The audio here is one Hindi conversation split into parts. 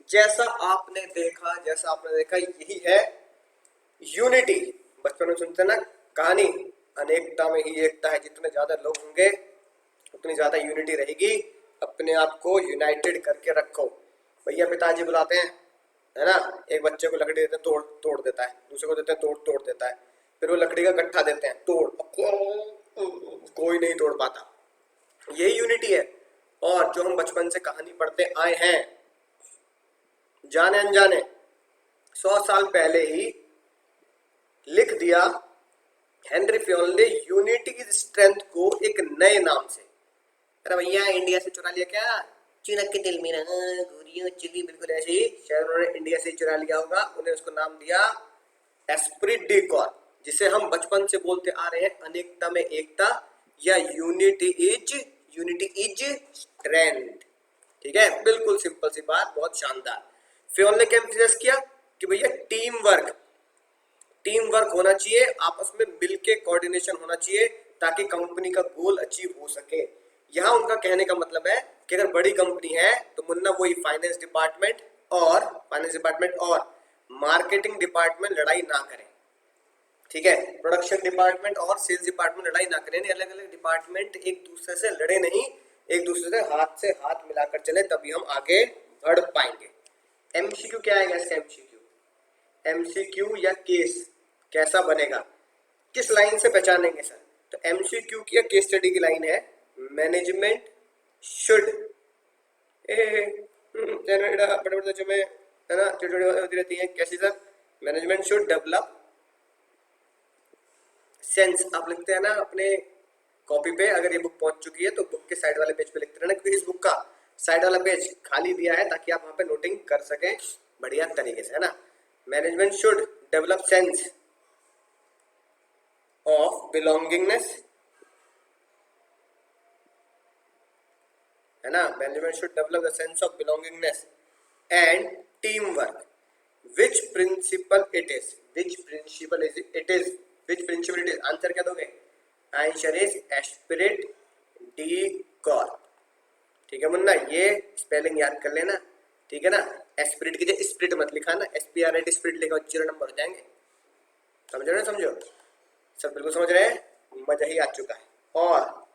जैसा आपने देखा यही है यूनिटी। बचपन में सुनते ना कहानी, अनेकता में ही एकता है। जितने ज्यादा लोग होंगे उतनी ज्यादा यूनिटी रहेगी। अपने आप को यूनाइटेड करके रखो। भैया पिताजी बुलाते हैं, है ना, एक बच्चे को लकड़ी देते हैं, तोड़ तोड़ देता है, दूसरे को देते हैं, तोड़ तोड़ देता है, फिर वो लकड़ी का गट्ठा देते हैं, तोड़, कोई नहीं तोड़ पाता। यही यूनिटी है। और जो हम बचपन से कहानी पढ़ते आए हैं, जाने अनजाने 100 साल पहले ही लिख दिया हेनरी फ्योल ने यूनिटी की स्ट्रेंथ को एक नए नाम से। अरे भैया इंडिया से चुरा लिया क्या? चिनक के दिल में रहा गोरियों चिली, बिल्कुल ऐसे ही शायद उन्होंने इंडिया से चुरा लिया होगा। उन्हें उसको नाम दिया एस्प्रिट डी कॉर, जिसे हम बचपन से बोलते आ रहे हैं अनेकता में एकता, या यूनिटी इज स्ट्रेंथ। ठीक है, बिल्कुल सिंपल सी बात, बहुत शानदार। फ्योल ने क्या एम्फसाइज किया कि भैया टीम वर्क होना चाहिए, आपस में मिलके कोऑर्डिनेशन होना चाहिए, ताकि कंपनी का गोल अचीव हो सके। यहाँ उनका कहने का मतलब है कि अगर बड़ी कंपनी है तो मुन्ना वही फाइनेंस डिपार्टमेंट और मार्केटिंग डिपार्टमेंट लड़ाई ना करें। ठीक है, प्रोडक्शन डिपार्टमेंट और सेल्स डिपार्टमेंट लड़ाई ना करें, अलग अलग डिपार्टमेंट एक दूसरे से लड़े नहीं, एक दूसरे से हाथ मिलाकर चले, तभी हम आगे बढ़ पाएंगे। एमसीक्यू क्या है? एमसीक्यू या केस कैसा बनेगा, किस लाइन से पहचानेंगे सर? तो एमसीक्यू की या केस स्टडी की लाइन है मैनेजमेंट शुड, बड़े बड़े जो में है ना, छोटी होती रहती है, कैसी sir? Management should develop sense. आप लिखते हैं ना अपने कॉपी पे, अगर ये बुक पहुंच चुकी है तो बुक के साइड वाले पेज पे लिखते रहना, क्योंकि इस बुक का साइड वाला पेज खाली दिया है ताकि आप वहां पे नोटिंग कर सकें बढ़िया तरीके से, है ना। Management should develop sense of belongingness, है ना। Management should develop the sense of belongingness and team work. Which principle it is, answer क्या दोगे? Answer is esprit de corps. ठीक है मुन्ना, ये स्पेलिंग याद कर लेना, ठीक है ना। एस्पिरिट की जगह स्पिरिट मत लिखा ना, SPRIT स्पिरिट लिखा, 0 नंबर हो जाएंगे। समझ रहे हो? समझो सब, बिल्कुल समझ रहे हैं, मजा ही आ चुका है। और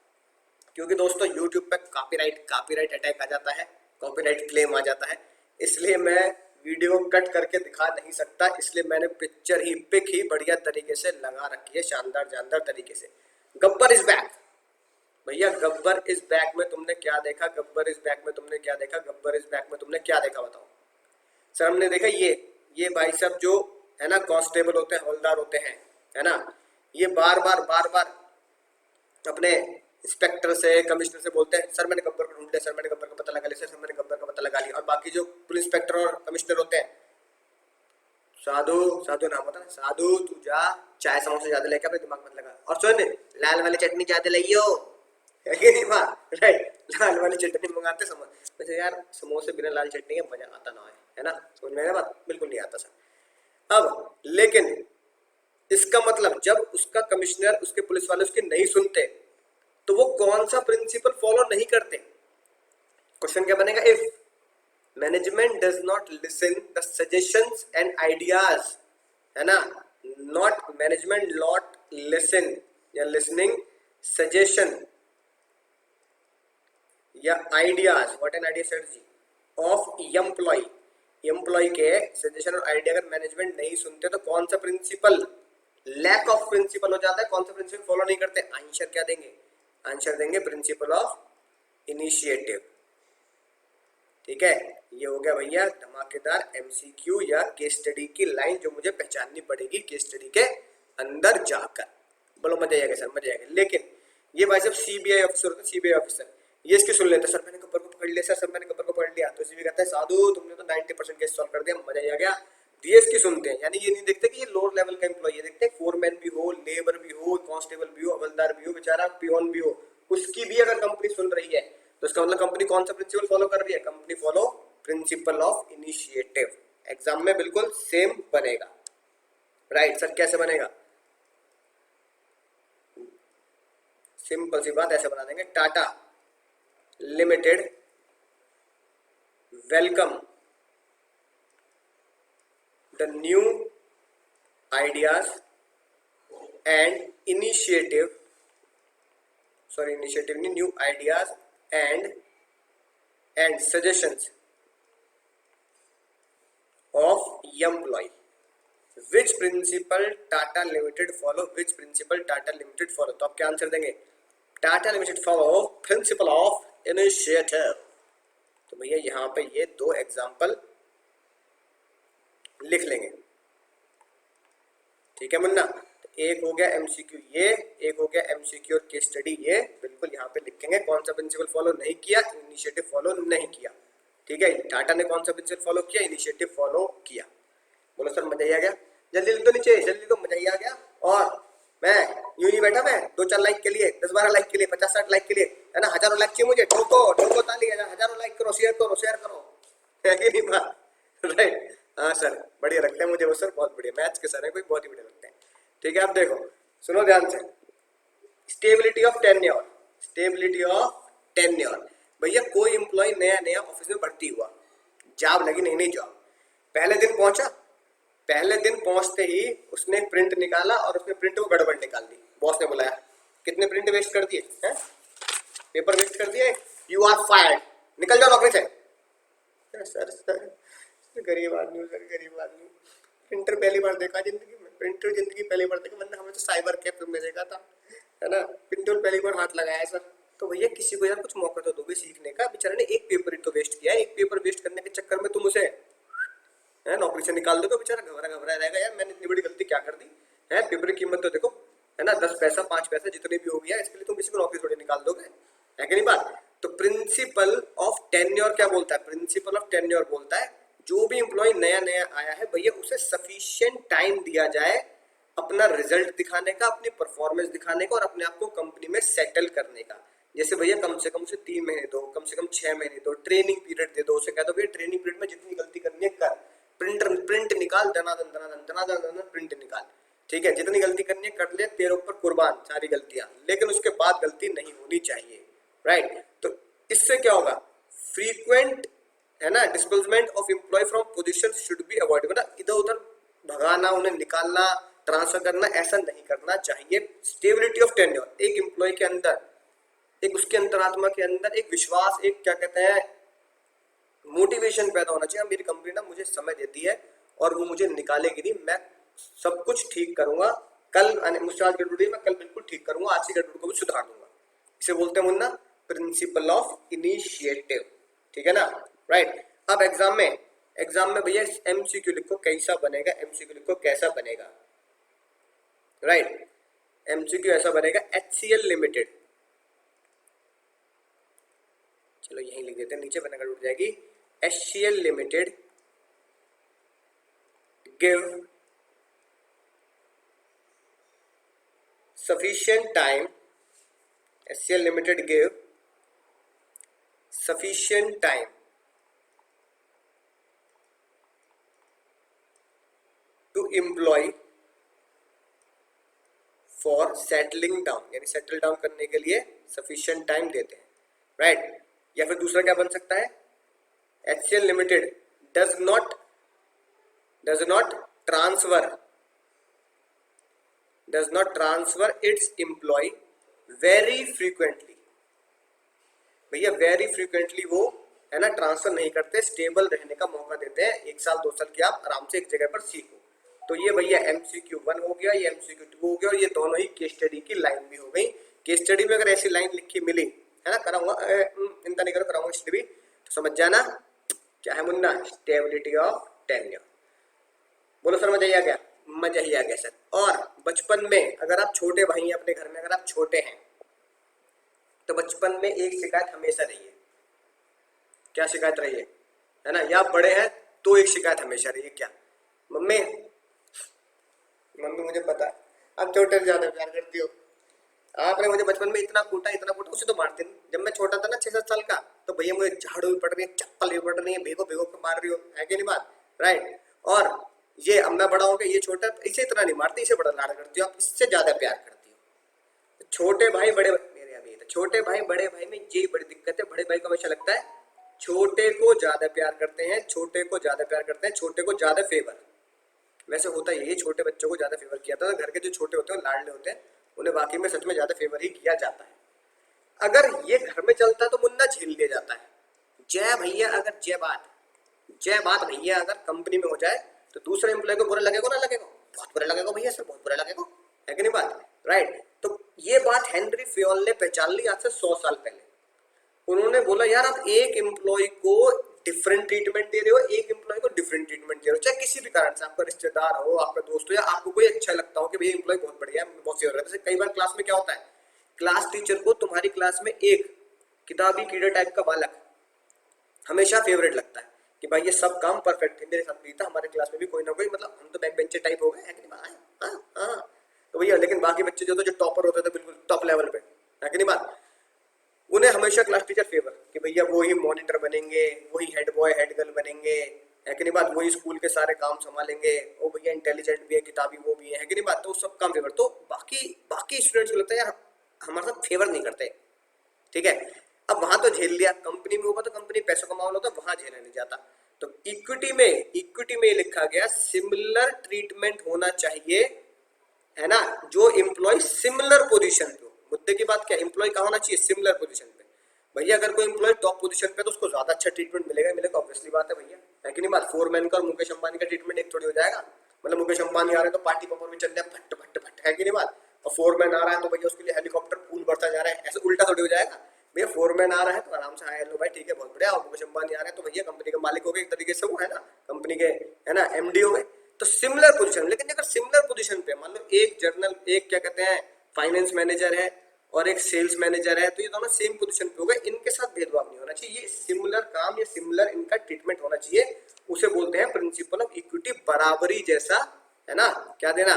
क्योंकि दोस्तों YouTube पे कॉपीराइट अटैक आ जाता है, कॉपीराइट क्लेम आ जाता है, इसलिए मैं वीडियो कट करके दिखा नहीं सकता, इसलिए मैंने पिक ही बढ़िया तरीके से लगा रखी है, शानदार तरीके से। Gabbar is back. भैया गब्बर इज बैक में तुमने क्या देखा? गब्बर इज बैक में तुमने क्या देखा? बताओ सर। हमने देखा ये भाई साहब जो है ना कांस्टेबल होते हैं, हवलदार होते हैं, है ना, ये बार बार अपने इंस्पेक्टर से, कमिश्नर से बोलते हैं सर मैंने गब्बर को ढूंढ लिया, सर मैंने गब्बर का पता लगा लिया, सर मैंने गब्बर का पता लगा लिया। और बाकी जो पुलिस इंस्पेक्टर और कमिश्नर होते हैं, साधु नाम होता है, साधु तू जा चाय समोसे ज्यादा लेके अपने दिमाग मत लगा, और सुन लाल वाली चटनी ज्यादा लाइयो, है कि नहीं बात? राइट, लाल वाली चटनी मंगाते समोसे, वैसे यार समोसे बिना लाल चटनी के मजा आता ना है ना। समझ में आया बात? बिल्कुल नहीं आता सर। अब लेकिन इसका मतलब जब उसका कमिश्नर, उसके पुलिस वाले उसके नहीं सुनते, तो वो कौन सा प्रिंसिपल फॉलो नहीं करते? क्वेश्चन क्या बनेगा? If management does not listen the suggestions and ideas, है ना, नॉट मैनेजमेंट नॉट लिसन या लिसनिंग सजेशन या ideas, what an idea sir ji, of employee के सजेशन और आइडिया अगर मैनेजमेंट नहीं सुनते, तो कौन सा प्रिंसिपल लैक ऑफ प्रिंसिपल हो जाता है? कौन सा प्रिंसिपल फॉलो नहीं करते? आंसर क्या देंगे? आंसर देंगे प्रिंसिपल ऑफ इनिशिएटिव। ठीक है, ये हो गया भैया धमाकेदार MCQ या केस स्टडी की लाइन, जो मुझे पहचाननी पड़ेगी केस स्टडी के अंदर जाकर। बोलो मजा आएगा सर, मजा आएगा। लेकिन ये भाई साहब CBI ऑफिसर होते हैं, CBI ऑफिसर, ये इसकी सुन लेते, सर मैंने गब्बर को पकड़ लिया, सर मैंने गब्बर को पकड़ लिया, तो CBI कहता है साधु तुमने तो 90% केस सॉल्व कर दिया, मजा ही आ गया। DS की सुनते हैं, यानी ये नहीं देखते कि ये लोअर लेवल का एम्प्लॉय है, देखते हैं फोरमैन भी हो, लेबर भी हो, कांस्टेबल भी हो, हवलदार भी हो, बेचारा पियोन भी हो, उसकी भी अगर कंपनी सुन रही है, तो इसका मतलब कंपनी कौन सा प्रिंसिपल फॉलो कर रही है? Company follow principle of initiative. Exam में बिल्कुल सेम बनेगा। राइट सर, कैसे बनेगा? सिंपल सी बात, ऐसे बना देंगे, Tata Limited welcome the new ideas and initiative, sorry initiative नहीं, new ideas and suggestions of employ, which principle Tata Limited follow, which principle Tata Limited follow. तो आप क्या आंसर देंगे? Tata Limited follow principle of initiative. तो भैया यहां पे ये दो एग्जांपल लिख लेंगे, ठीक है मुन्ना। तो एक हो गया एमसीक्यू ये, एक हो गया एमसीक्यू और केस स्टडी ये, बिल्कुल यहाँ पे लिखेंगे कौन सा प्रिंसिपल फॉलो नहीं किया, इनिशिएटिव फॉलो नहीं किया, ठीक है। टाटा ने कौन सा प्रिंसिपल फॉलो किया, इनिशिएटिव फॉलो किया। बोलो सर मजा ही आ गया, जल्दी लिख दो नीचे, जल्दी तो मजा ही आ गया। और मैं यूं नहीं बैठा, मैं 2-4 लाइक के लिए, 10-12 लाइक के लिए, 50-60 लाइक के लिए, है ना, हजारों लाइक चाहिए मुझे। ठोको ठोको ताली, हजारों लाइक करो, शेयर करो, शेयर करो, है कि नहीं बात, राइट। हाँ सर बढ़िया लगते हैं मुझे वो सर, बहुत बढ़िया मैथ्स के सर है कोई, बहुत ही बढ़िया लगते हैं, ठीक है। अब देखो सुनो ध्यान से, stability of tenure, stability of tenure. भैया कोई एम्प्लॉय नया नया ऑफिस में भर्ती हुआ, जॉब लगी, नहीं जॉब, पहले दिन पहुंचा, पहले दिन पहुंचते ही उसने एक प्रिंट निकाला और उसने प्रिंट को गड़बड़ निकाल दी। बॉस ने बुलाया, कितने प्रिंट वेस्ट कर दिए हैं, पेपर वेस्ट कर दिए, यू आर फायर्ड, निकल जाओ नौकरी से। सर गरीब आदमी, सर गरीब आदमी, प्रिंटर पहली बार देखा जिंदगी में, प्रिंटर जिंदगी पहली बार देखा, वरना हमें तो साइबर कैफे में देखा था, है ना, प्रिंटर पहली बार हाथ लगाया सर। तो भैया किसी को यार कुछ मौका तो दो भी सीखने का, बेचारे ने एक पेपर ही तो वेस्ट किया है, एक पेपर वेस्ट करने के चक्कर में तुम उसे है नौकरी से निकाल दो, तो बेचारा घबरा रहेगा, यार मैंने इतनी बड़ी गलती क्या कर दी है, पेपर की कीमत तो देखो, है ना, 10 पैसा 5 पैसा जितनी भी हो गया, इसके लिए तुम किसी को नौकरी थोड़ी निकाल दोगे, है कि नहीं बात। तो प्रिंसिपल ऑफ टेन्योर क्या बोलता है, प्रिंसिपल ऑफ टेन्योर बोलता है जो भी एम्प्लॉय नया नया आया है भैया उसे सफिशिएंट टाइम दिया जाए अपना रिजल्ट दिखाने का, अपनी परफॉर्मेंस दिखाने का और अपने आप को कंपनी में सेटल करने का। जैसे भैया कम से कम उसे 3 महीने दो, कम से कम 6 महीने दो, ट्रेनिंग पीरियड दे दो, उसे कह दो भैया ट्रेनिंग पीरियड में जितनी गलती करनी है कर, प्रिंट निकाल, दनादन प्रिंट निकाल, ठीक है, जितनी गलती करनी है कर ले, तेरे ऊपर कुर्बान सारी गलतियां, लेकिन उसके बाद गलती नहीं होनी चाहिए, राइट। तो इससे क्या होगा, फ्रीक्वेंट, है ना, displacement of employee from position should be avoid, मतलब इधर उधर भगाना, उन्हें निकालना, ट्रांसफर करना, ऐसा नहीं करना चाहिए। स्टेबिलिटी ऑफ टेन्योर, एक एम्प्लॉय के अंदर, एक उसके अंतरात्मा के अंदर एक विश्वास, एक क्या कहते हैं मोटिवेशन पैदा होना चाहिए, मेरी कंपनी ना मुझे समय देती है और वो मुझे निकालेगी नहीं, मैं सब कुछ ठीक करूंगा, कल मुझसे आज गड़बड़ी मैं कल बिल्कुल ठीक करूंगा, आज की गड़बड़ी को भी सुधार दूंगा। इसे बोलते हैं मुन्ना प्रिंसिपल ऑफ इनिशिएटिव, ठीक है ना, राइट। अब एग्जाम में भैया एमसीक्यू लिखो कैसा बनेगा, एमसीक्यू लिखो कैसा बनेगा, राइट। एमसीक्यू ऐसा बनेगा, HCL लिमिटेड, चलो यही लिख देते हैं, नीचे बनाकर उठ जाएगी, HCL limited give sufficient time, HCL limited give sufficient time to employ for settling down, यानी सेटल डाउन करने के लिए sufficient time देते हैं, राइट। या फिर दूसरा क्या बन सकता है, HCL limited does not transfer its employee very frequently, भैया वेरी फ्रीक्वेंटली वो, है ना, ट्रांसफर नहीं करते, स्टेबल रहने का मौका देते हैं, 1 साल 2 साल की आप आराम से एक जगह पर सीखो। तो ये भैया MCQ 1 हो गया, ये MCQ 2 हो गया, और ये दोनों ही केस स्टडी की लाइन भी हो गई। केस स्टडी में अगर ऐसी लाइन लिखी मिली, है ना, कराऊंगा चिंता नहीं करो, कराऊंगा स्टडी भी, तो समझ जाना क्या है मुन्ना, स्टेबिलिटी ऑफ टेन्योर। बोलो सर मजा ही आ गया, मजा ही आ गया सर। और बचपन में अगर आप छोटे भाई हैं अपने घर में, अगर आप छोटे हैं तो बचपन में एक शिकायत हमेशा रही है, क्या शिकायत रही है ना, या बड़े हैं तो एक शिकायत हमेशा रही है, क्या, मम्मी मुझे पता है आप छोटे से ज्यादा प्यार करती हो, आपने मुझे बचपन में इतना कूटा, उसे तो मारते नहीं, जब मैं छोटा था ना 6-7 साल का, तो भैया मुझे झाड़ू भी पड़ रही है, चप्पल भी पड़ रही है, भेगो के मार रही हो, है कि नहीं बात, राइट। और ये अब मैं बड़ा हो गया, ये छोटा, इसे इतना नहीं मारती, इसे बड़ा लाड़ करती हो, आप इससे ज्यादा प्यार करती हो। छोटे भाई बड़े, मेरे अभी तो छोटे भाई बड़े भाई में यही बड़ी दिक्कत है, बड़े भाई को हमेशा लगता है छोटे को ज्यादा प्यार करते हैं, छोटे को ज्यादा प्यार करते हैं, छोटे को ज्यादा फेवर, वैसे होता यही, छोटे बच्चों को ज्यादा फेवर किया जाता है, घर के जो छोटे होते हैं लाडले होते हैं उन्हें वाकई में सच में ज्यादा फेवर ही किया जाता है। अगर ये घर में चलता है तो मुन्ना झेल लिया जाता है। जय भैया, अगर जय बात भैया अगर कंपनी में हो जाए तो दूसरे एम्प्लॉय को बुरा लगेगा ना लगेगा? बहुत बुरा लगेगा भैया सर, बहुत बुरा लगेगा, है कि नहीं बात? राइट। तो ये बात हेनरी फ्योल ने पहचान ली आज से 100 साल पहले। उन्होंने बोला यार आप एक एम्प्लॉय को डिफरेंट ट्रीटमेंट दे रहे हो, एक एम्प्लॉय को डिफरेंट ट्रीटमेंट दे रहे हो, चाहे किसी भी कारण से, आपका रिश्तेदार हो, आपका दोस्त हो, या आपको कोई अच्छा लगता हो कि भाई एम्प्लॉय बहुत बढ़िया है, बहुत फेवर है। जैसे कई बार क्लास में क्या होता है, क्लास टीचर को तुम्हारी क्लास में एक किताबी कीड़े टाइप का बालक हमेशा फेवरेट लगता है कि भाई ये सब काम परफेक्ट है, मेरे साथ भी था, हमारे क्लास में भी कोई ना कोई, मतलब हम तो बैक बेंचर टाइप हो गए, है कि नहीं? हाँ हाँ। तो भैया लेकिन बाकी बच्चे जो टॉपर होते थे बिल्कुल टॉप लेवल पे, है कि नहीं बात, उन्हें हमेशा क्लास टीचर फेवर कि भैया वो ही मॉनिटर बनेंगे, वही हेड बॉय हेड गर्ल बनेंगे, है कि नहीं बात, वही स्कूल के सारे काम संभालेंगे, वो भैया इंटेलिजेंट भी है, किताबी वो भी है कि नहीं बात, तो सब काम फेवर। तो बाकी बाकी स्टूडेंट्स को लगता है यार हमारे साथ फेवर नहीं करते, ठीक है। अब वहां तो झेल लिया, कंपनी में होगा तो कंपनी पैसों का मामला होता है, वहां झेला नहीं जाता। तो इक्विटी में लिखा गया सिमिलर ट्रीटमेंट होना चाहिए, है ना, जो एम्प्लॉय सिमिलर पोजीशन पे हो। मुद्दे की बात क्या, एम्प्लॉय कहाँ होना चाहिए, सिमिलर पोजीशन पे। भैया अगर कोई एम्प्लॉय टॉप पोजीशन पे तो उसको ज्यादा अच्छा ट्रीटमेंट मिलेगा, ऑब्वियसली बात है भैया, है कि नहीं बात। फोरमैन का और मुकेश अंबानी का ट्रीटमेंट एक थोड़ी हो जाएगा, मतलब मुकेश अंबानी आ रहे हैं तो पार्टी पपर में चल रहे हैं फट फट फट, है कि नहीं बात, और फोरमैन आ रहा है तो भैया उसके लिए हेलीकॉप्टर पूल बढ़ता जा रहा है, ऐसे उल्टा थोड़ी हो जाएगा। भैया फोरमैन आ रहा है तो आराम से आया, लो भाई ठीक है बहुत बढ़िया, और मुकेश अंबानी आ रहे हैं तो भैया कंपनी के मालिक हो गए एक तरीके से, वो है ना कंपनी के, है ना एमडी हो गए। तो सिमिलर पोजीशन, लेकिन अगर सिमिलर पोजीशन पे मान लो एक जर्नल, एक क्या कहते हैं फाइनेंस मैनेजर है और एक सेल्स मैनेजर है, तो ये दोनों सेम पोजीशन पे हो गए, इनके साथ भेदभाव नहीं होना चाहिए, ये सिमिलर काम या सिमिलर इनका ट्रीटमेंट होना चाहिए, उसे बोलते हैं प्रिंसिपल ऑफ इक्विटी, बराबरी जैसा, है ना, क्या देना,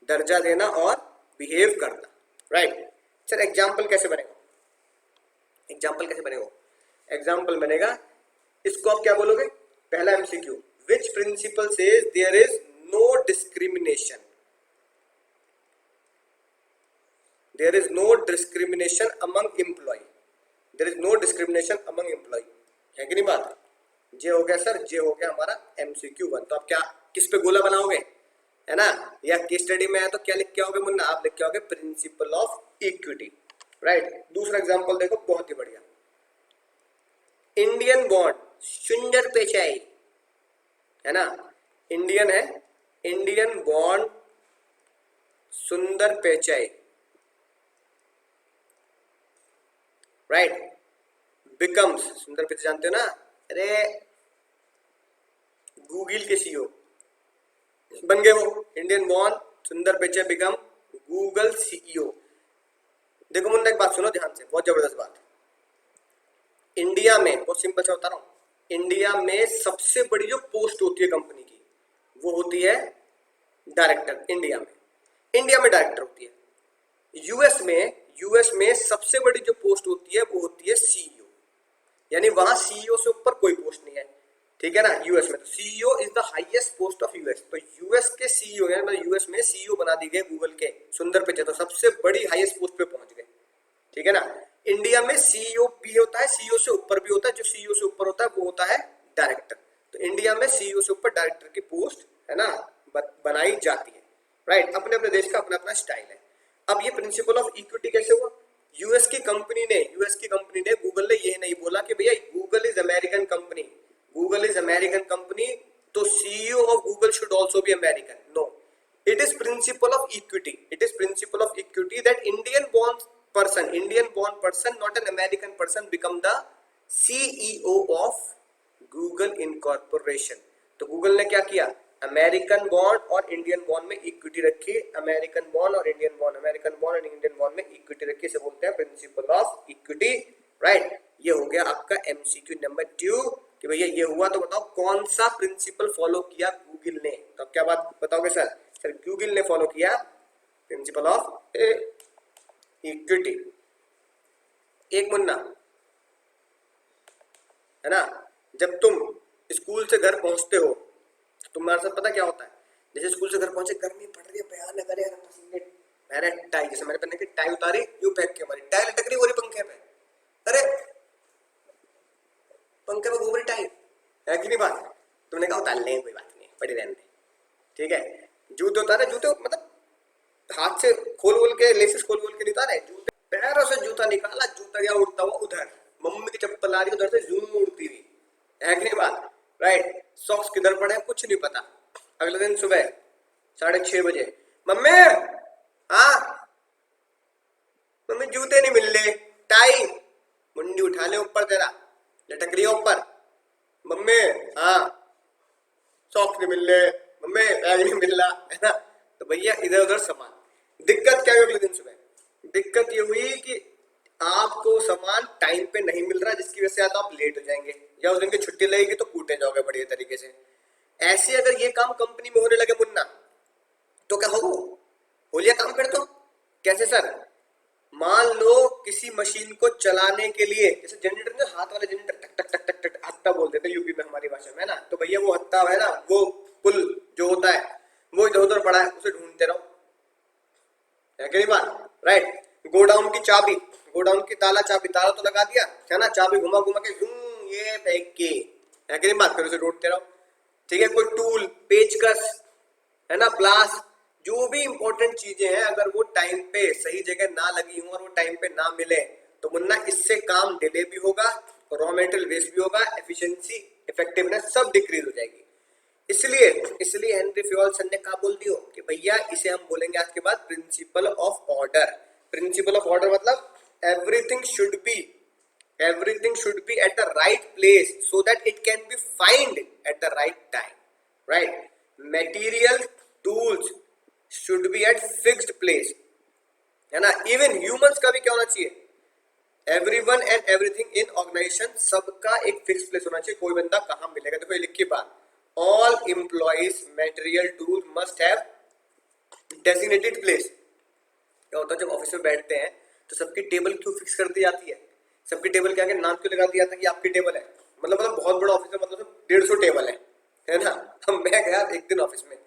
दर्जा देना और बिहेव करना, राइट। सर एग्जाम्पल कैसे बनेगा, एग्जाम्पल बनेगा, इसको आप क्या बोलोगे, पहला MCQ, which principle says there is no discrimination, there is no discrimination among employee, there is no discrimination among employee, है कि नहीं बात। जे हो गया सर, जे हो गया हमारा एमसीक्यू 1। तो आप क्या किस पे गोला बनाओगे, है ना, या केस स्टडी में है तो क्या लिख के आओगे मुन्ना, आप लिख के आओगे प्रिंसिपल ऑफ इक्विटी, राइट। दूसरा एग्जांपल देखो बहुत ही बढ़िया, इंडियन बॉन्ड सुंदर पिचाई, है ना, इंडियन है, इंडियन बॉन्ड सुंदर पिचाई, राइट, बिकम्स, सुंदर पिचाई जानते हो ना, अरे गूगल के सीईओ बन गए वो, इंडियन बॉन्ड सुंदर पिचाई बिकम गूगल सीईओ। देखो मुन्ना एक बात सुनो ध्यान से, बहुत जबरदस्त बात, इंडिया में, बहुत सिंपल से बता रहा हूं, इंडिया में सबसे बड़ी जो पोस्ट होती है कंपनी की वो होती है डायरेक्टर, इंडिया में डायरेक्टर होती है। यूएस में सबसे बड़ी जो पोस्ट होती है वो होती है सीईओ, यानी वहां सीईओ से ऊपर कोई पोस्ट नहीं है, ठीक है ना। यूएस में तो CEO is the highest post of US, तो यूएस के सीईओ यानी मतलब यूएस में सीईओ बना दी गए गूगल के सुंदर पिचाई, तो सबसे बड़ी हाईएस्ट पोस्ट पे पहुंच गए, ठीक है ना। इंडिया में सीईओ भी होता है, सीईओ से ऊपर भी होता है, जो सीईओ से ऊपर होता है वो होता है डायरेक्टर। तो इंडिया में सीईओ से ऊपर डायरेक्टर की पोस्ट, है ना, बनाई जाती है, राइट। अपने अपने देश का अपना अपना स्टाइल है। अब ये प्रिंसिपल ऑफ इक्विटी कैसे हुआ, यूएस की कंपनी ने गूगल ने ये नहीं बोला कि भैया गूगल इज अमेरिकन कंपनी, तो CEO of Google should also be American, no, it is principle of equity that Indian born person, not an American person, become the CEO of Google Incorporation। तो गूगल ने क्या किया, अमेरिकन बॉन्ड और इंडियन बॉन्ड में इक्विटी रखी, अमेरिकन बॉन्ड और इंडियन बॉन्ड में इक्विटी रखी, इसे बोलते हैं प्रिंसिपल ऑफ इक्विटी, राइट। ये हो गया आपका एमसीक्यू नंबर 2 कि भैया ये हुआ, तो बताओ कौन सा प्रिंसिपल फॉलो किया गूगल ने, तो अब क्या बात बताओगे सर गूगल ने फॉलो किया प्रिंसिपल ऑफ इक्विटी। एक मुन्ना, है ना, जब तुम स्कूल से घर पहुंचते हो तुम्हारे साथ पता क्या होता है, जैसे स्कूल से घर पहुंचे, गर्मी पड़ रही है भयानक, अरे यार पसीने, मैंने टाई, जैसे मैंने पहने की टाई उतारी, यूं फेंक के मारी, टाई लटक रही हो रही पंखे पे, अरे पंखे पे घूम रही टाई, है कि नहीं बात, तुमने कहा उतार ले कोई बात नहीं, पड़ी रहने दे, ठीक है। जूते उतारे, जूते मतलब हाथ से खोल बोल के, लेसेस खोल बोल के नहीं उतारे, जूते पैरों से जूता निकाला, जूता गया उड़ता हुआ उधर, मम्मी की चप्पल आ रही उधर से जूम उड़ती हुई, है कि नहीं बात, राइट। सॉक्स किधर पड़े कुछ नहीं पता। अगले दिन सुबह 6:30 बजे, मम्मी, हाँ मम्मी जूते नहीं मिल रहे, टाई, मुंडी उठा ले ऊपर तेरा, लटक रही है ऊपर, मम्मी, हाँ सॉक्स नहीं मिल रहे, मम्मी बैग नहीं मिल रहा, है ना। तो भैया इधर उधर सामान, दिक्कत क्या हुई अगले दिन सुबह, दिक्कत ये हुई कि आपको सामान टाइम पे नहीं मिल रहा, जिसकी वजह से या तो आप लेट हो जाएंगे या उस दिन की छुट्टी लगेगी तो कूटे जाओगे बढ़िया तरीके से। ऐसे अगर ये काम कंपनी में होने लगे मुन्ना, तो क्या हो, हो लिया काम फिर तो। कैसे सर, मान लो किसी मशीन को चलाने के लिए, जैसे जनरेटर में हाथ वाला जनरेटर, टक टक टक टक टक हत्ता बोलते थे यूपी में हमारी भाषा में, है ना। तो भैया वो हत्ता है ना, वो पुल जो होता है वो इधर उधर पड़ा है, उसे ढूंढते रहो, है कि नहीं बात, राइट। गोडाउन की चाबी, गोडाउन की ताला चाबी, ताला तो लगा दिया है ना, चाबी घुमा घुमा के ये फेंक के, है कि नहीं बात, फिर उसे ढूंढते रहो। ठीक है, कोई टूल, पेचकस, है ना, प्लास, जो भी इंपॉर्टेंट चीजें हैं अगर वो टाइम पे सही जगह ना लगी हो और वो टाइम पे ना मिले तो मुन्ना इससे काम डिले भी होगा, रॉ मेटेरियल वेस्ट भी होगा, एफिशिएंसी, इफेक्टिवनेस सब डिक्रीज हो जाएगी। इसलिए इसलिए हेनरी फ्योल्सन ने कहा बोल दियो कि भैया इसे हम बोलेंगे आज के बाद principle of order. Principle of order मतलब everything should be, everything should be at the right place so that it can be find at the right time, right. Material, tools should be at fixed place, है ना। इवन ह्यूमंस का भी क्या होना चाहिए, everyone and everything in organisation सबका एक फिक्स प्लेस होना चाहिए। कोई बंदा कहाँ मिलेगा, देखो ये लिखी बात, all employees material tool must have designated place. क्या होता है जब ऑफिस में बैठते हैं तो सबकी टेबल क्यों फिक्स कर दी जाती है, सबकी टेबल के आगे नाम क्यों लगा दिया था कि आपकी टेबल है, मतलब बहुत बड़ा ऑफिस है, मतलब 150 टेबल है ना। हम मैं गया एक दिन ऑफिस में,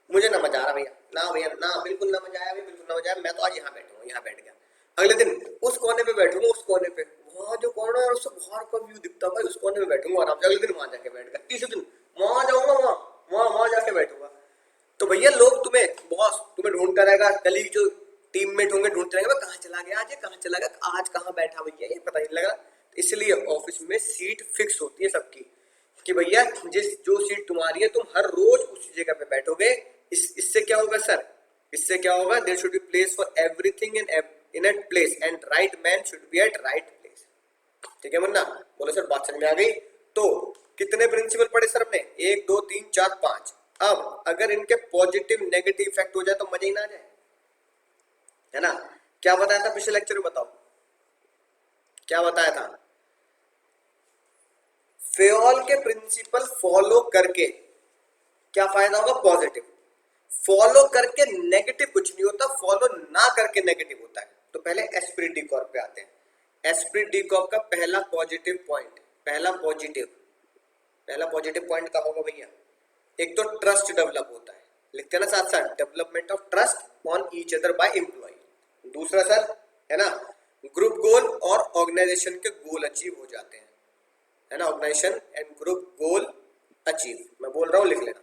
मुझे ना मजा आ रहा भैया, ना भैया ना, बिल्कुल ना मजा आया भैया, बिल्कुल ना मजा आया, मैं तो आज यहाँ बैठूंगा, यहाँ बैठ गया। अगले दिन उस कोने पे बैठूंगा, उस कोने पे, वहाँ जो कोना है उससे बाहर का व्यू दिखता भाई, उस कोने में बैठूंगा आराम से। अगले दिन वहां जाके बैठ गया, तीसरे दिन वहां जाऊंगा, वहां वहां वहां जाके बैठूंगा। तो भैया लोग तुम्हें, बॉस तुम्हें ढूंढता रहेगा, कलीग जो टीममेट होंगे ढूंढते रहेंगे, कहाँ चला गया आज, कहाँ चला गया आज, कहाँ बैठा भैया, ये पता नहीं लगा। इसलिए ऑफिस में सीट फिक्स होती है सबकी कि भैया जिस जो सीट तुम्हारी है तुम हर रोज उसी जगह पे बैठोगे। इससे क्या होगा सर, इससे क्या होगा, there should be place for everything in at place and right man should be at right place. ठीक है मुन्ना, बोलो सर बात समझ में आ गई। तो कितने प्रिंसिपल पढ़े सर हमने, 1 2 3 4 5। अब अगर इनके पॉजिटिव नेगेटिव इफेक्ट हो जाए तो मजा ही ना आ जाए, है ना। क्या बताया था पिछले लेक्चर में, बताओ क्या बताया था। फेयोल के प्रिंसिपल फॉलो करके क्या फायदा होगा, पॉजिटिव। फॉलो करके नेगेटिव कुछ नहीं होता, फॉलो ना करके नेगेटिव होता है। तो पहले एस्पिरिट डी कॉर्प पे आते हैं। एस्पिरिट डी कॉर्प का पहला पॉजिटिव पॉइंट, पहला पॉजिटिव पॉइंट क्या होगा भैया, एक तो ट्रस्ट डेवलप होता है, लिखते हैं ना साथ साथ, development of trust on each other by employee. दूसरा सर, है ना, ग्रुप गोल और ऑर्गेनाइजेशन के गोल अचीव हो जाते हैं, है ना, organisation and group goal achieve, मैं बोल रहा हूँ लिख लेना।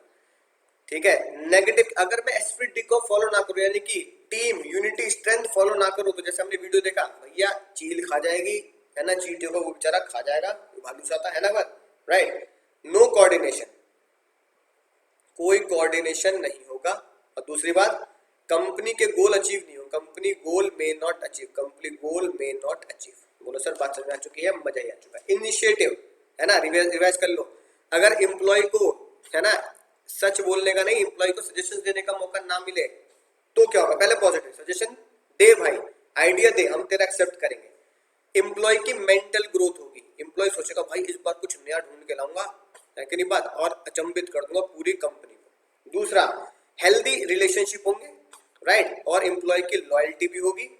ठीक है, नेगेटिव, अगर मैं एस्पिरिट डी को फॉलो ना करूं, यानी कि टीम यूनिटी स्ट्रेंथ फॉलो ना करूं, तो जैसे हमने वीडियो देखा भैया चील खा जाएगी, है ना, चींटियों को वो बेचारा खा जाएगा, भालू चाहता है ना बात, राइट। नो कोऑर्डिनेशन, कोई कोऑर्डिनेशन नहीं होगा। और दूसरी बात, कंपनी के गोल अचीव नहीं हो, company goal may not achieve, company goal may not achieve. बोलो सर बात समझ आ चुकी है, मजा ही आ चुका है। इनिशिएटिव, है ना, रिवाइज कर लो। अगर एम्प्लॉय को, है ना, सच बोलने का नहीं, एम्प्लॉय को सजेशन देने का मौका ना मिले तो क्या होगा, पहले पॉजिटिव सजेशन दे भाई, आइडिया दे, हम तेरा एक्सेप्ट करेंगे। एम्प्लॉय की मेंटल ग्रोथ होगी, एम्प्लॉय सोचेगा भाई इस बार कुछ नया ढूंढ के लाऊंगा, है कि नहीं बात, और अचंभित कर दूंगा पूरी कंपनी को। दूसरा, हेल्दी रिलेशनशिप होंगे, राइट, और एम्प्लॉय की लॉयल्टी भी होगी,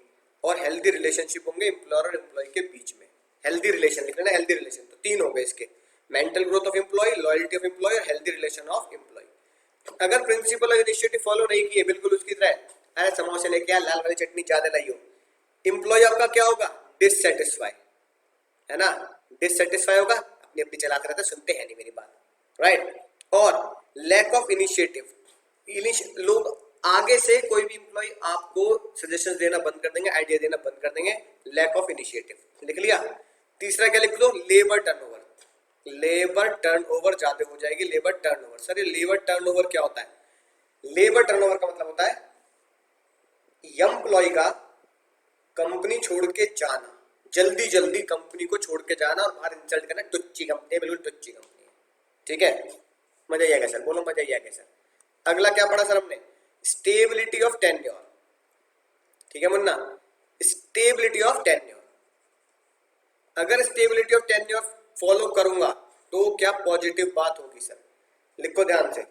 और हेल्दी रिलेशनशिप होंगे एम्प्लॉयर और एम्प्लॉय के बीच में। हेल्दी रिलेशन लिख लेना, हेल्दी रिलेशन, तो 3 हो गए इसके, mental growth of employee, loyalty of employee और हेल्दी रिलेशन ऑफ एम्प्लॉय। अगर प्रिंसिपल और इनिशिएटिव फॉलो नहीं किए, बिल्कुल उसकी तरह, अरे समोसे लेके आ, लाल वाली चटनी ज्यादा लाइयो, एम्प्लॉय आपका क्या होगा, डिससेटिस्फाई, है ना, डिससेटिस्फाई होगा, अपनी अपनी चलाते रहते, सुनते हैं नहीं मेरी बात, राइट। और लैक ऑफ इनिशिएटिव, लोग आगे से कोई भी एम्प्लॉय आपको सजेशन देना बंद कर देंगे, आइडिया देना बंद कर देंगे, लैक ऑफ इनिशिएटिव। लिख लिया। तीसरा क्या लिख लो, लेबर टर्नओवर। लेबर टर्नओवर ज्यादा हो जाएगी, लेबर टर्नओवर। सर ये लेबर टर्नओवर क्या होता है? लेबर टर्नओवर का मतलब होता है एम्प्लॉय का कंपनी छोड़ के जाना, जल्दी जल्दी कंपनी को छोड़ के जाना और बाहर इंसल्ट करना। टुच्ची कंपनी है, बिल्कुल टुच्ची कंपनी है। ठीक है, मजा ही आएगा सर, बोलो मजा ही आएगा सर। अगला क्या पढ़ा सर हमने? Stability of tenure. ठीक है मुन्ना, स्टेबिलिटी ऑफ टेन्योर। अगर स्टेबिलिटी ऑफ टेन्योर फॉलो करूंगा तो क्या पॉजिटिव बात होगी सर? लिखो ध्यान से।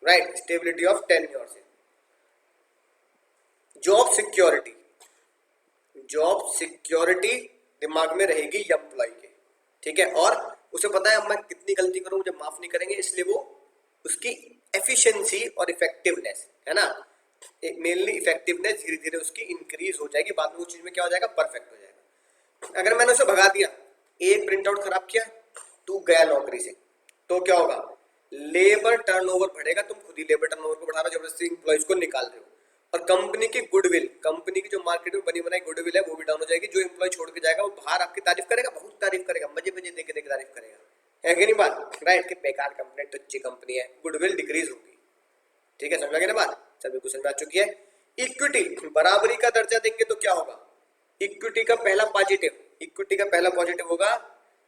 राइट, स्टेबिलिटी ऑफ टेन्योर से जॉब सिक्योरिटी, जॉब सिक्योरिटी दिमाग में रहेगी एम्प्लॉय के। ठीक है, और उसे पता है मैं कितनी गलती करूं मुझे माफ नहीं करेंगे, इसलिए वो उसकी एफिशिएंसी और इफेक्टिवनेस है ना, मेनली इफेक्टिवनेस धीरे धीरे उसकी इंक्रीज हो जाएगी। बाद में उस चीज में क्या हो जाएगा, परफेक्ट हो जाएगा। अगर मैंने उसे भगा दिया, एक प्रिंट आउट खराब किया, तू गया नौकरी से, तो क्या होगा? लेबर टर्नओवर बढ़ेगा। तुम खुद ही लेबर टर्नओवर को बढ़ा रहे हो, जबरदस्ती इंप्लॉइज को निकाल रहे हो। और कंपनी की गुडविल, कंपनी की जो मार्केट में बनी बनाई गुडविल है वो भी डाउन हो जाएगी। जो एम्प्लॉय छोड़ के जाएगा वो बाहर आपकी तारीफ करेगा, बहुत तारीफ करेगा, मजे मजे देके देके तारीफ करेगा, है कि नहीं बात? राइट, कि बेकार कंपनी, टुच्ची कंपनी है, गुडविल डिक्रीज होगी। ठीक है, समझ लगे ना बात? सभी को समझ आ चुकी है। इक्विटी, बराबरी का दर्जा देंगे तो क्या होगा? इक्विटी का पहला पॉजिटिव, इक्विटी का पहला पॉजिटिव होगा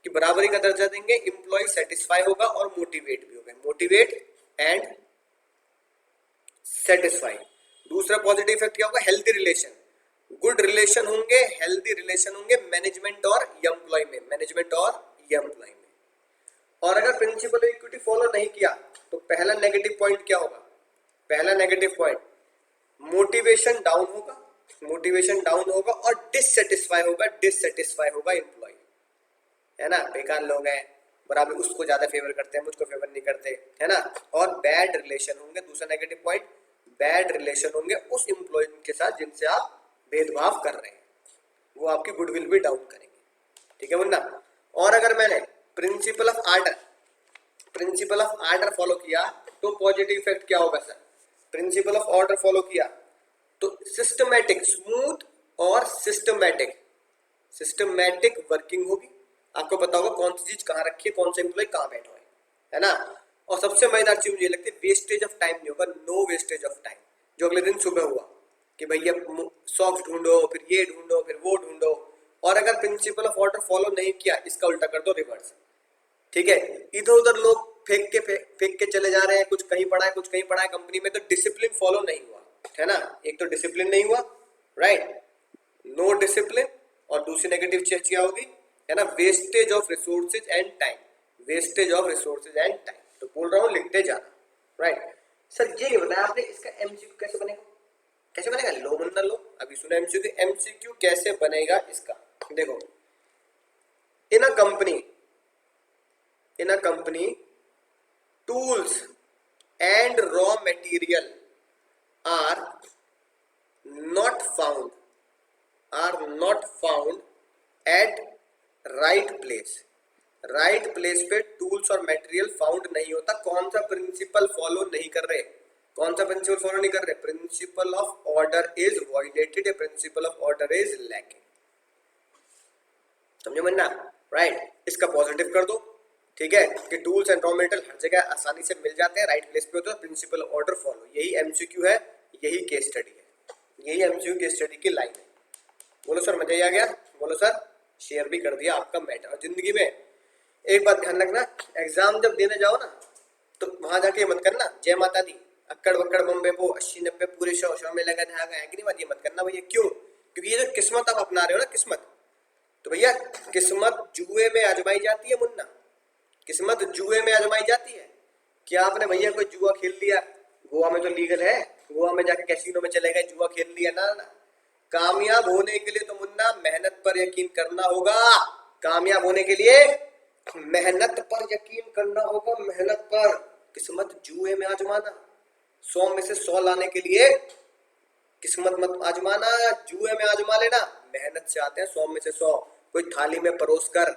कि बराबरी का दर्जा देंगे, एम्प्लॉय सेटिस्फाई होगा और मोटिवेट भी होगा, मोटिवेट एंड सेटिस्फाई। दूसरा पॉजिटिव इफेक्ट क्या होगा? हेल्दी रिलेशन, गुड रिलेशन होंगे, हेल्दी रिलेशन होंगे मैनेजमेंट और एम्प्लॉय में, मैनेजमेंट और एम्प्लॉय में। और अगर प्रिंसिपल इक्विटी फॉलो नहीं किया तो पहला नेगेटिव पॉइंट क्या होगा? पहला नेगेटिव पॉइंट मोटिवेशन डाउन होगा, मोटिवेशन डाउन होगा और डिससेटिस्फाई होगा, डिससेटिस्फाई होगा एम्प्लॉय, है ना। बेकार लोग हैं, बराबर उसको ज्यादा फेवर करते हैं, मुझको फेवर नहीं करते, है ना। और बैड रिलेशन होंगे, दूसरा नेगेटिव पॉइंट, बैड रिलेशन होंगे उस एम्प्लॉय के साथ जिनसे आप भेदभाव कर रहे हैं, वो आपकी गुडविल भी डाउन करेंगे। ठीक है मुन्ना। और अगर मैंने principle of order, principle of order follow किया तो पॉजिटिव इफेक्ट क्या होगा sir? Principle of order follow किया तो सिस्टमैटिक, स्मूथ और सिस्टमैटिक, सिस्टमैटिक वर्किंग होगी। आपको पता होगा कौन सी चीज कहाँ रखी है, कौन सा एम्प्लॉय कहाँ बैठा है ना। और सबसे मजेदार चीज मुझे लगती है वेस्टेज ऑफ टाइम नहीं होगा, नो वेस्टेज ऑफ टाइम। जो अगले दिन सुबह हुआ कि भैया सॉक्स ढूंढो, फिर ये ढूंढो, फिर वो ढूंढो। और अगर प्रिंसिपल ऑफ ऑर्डर फॉलो नहीं किया, इसका उल्टा कर दो, रिवर्स। ठीक है, इधर उधर लोग फेंक के चले जा रहे हैं, कुछ कहीं पड़ा है, कुछ कहीं पड़ा है कंपनी में, तो डिसिप्लिन फॉलो नहीं हुआ, है ना। एक तो डिसिप्लिन नहीं हुआ, राइट, नो डिसिप्लिन। और दूसरी नेगेटिव चीज क्या होगी, है ना, wastage of resources and time, wastage of resources and time. तो बोल रहा हूँ लिखते जाना, राइट। सर ये बताया आपने इसका एमसीक्यू कैसे बनेगा? कैसे बनेगा? लो मुन्ना लो, अभी सुना एमसीक्यू। एमसीक्यू कैसे बनेगा इसका देखो। In a company, in a company, tools and raw material are not found, are not found at right place, right place पे टूल्स और मटेरियल फाउंड नहीं होता। कौन सा प्रिंसिपल फॉलो नहीं कर रहे? कौन सा प्रिंसिपल फॉलो नहीं कर रहे? Principle of order is violated, या principle of order is lacking. समझे मन्ना? राइट, इसका पॉजिटिव कर दो। ठीक है, कि टूल्स एंड रॉ मटेरियल हर जगह आसानी से मिल जाते हैं, राइट प्लेस पे होता है, प्रिंसिपल ऑर्डर फॉलो। यही एमसीक्यू है, यही केस स्टडी है, यही एमसीक्यू केस स्टडी की लाइन है। बोलो सर मजा ही आ गया? बोलो सर, शेयर भी कर दिया आपका मैटर। और जिंदगी में एक बात ध्यान रखना, एग्जाम जब देने जाओ ना तो वहां जाके मत करना जय माता दी, अक्कड़ बक्कड़ बम्बे वो 80-90 पूरे 100 में लगा धागा, है कि नहीं बात? ये मत करना भैया। क्यों? क्योंकि ये जो किस्मत आप अपना रहे हो ना, किस्मत, तो भैया किस्मत जुए में आजमाई जाती है मुन्ना, किस्मत जुए में आजमाई जाती है। क्या आपने भैया कोई जुआ खेल लिया? गोवा में तो लीगल है, गोवा में जाके कैसीनो में चले गए, जुआ खेल लिया ना, ना। कामयाब होने के लिए तो मुन्ना मेहनत पर यकीन करना होगा। कामयाब होने के लिए मेहनत पर यकीन करना होगा, मेहनत पर। किस्मत जुए में आजमाना, 100 में से 100 लाने के लिए किस्मत मत आजमाना, जुए में आजमा लेना। मेहनत से आते हैं 100 में से 100। कोई थाली में परोस कर,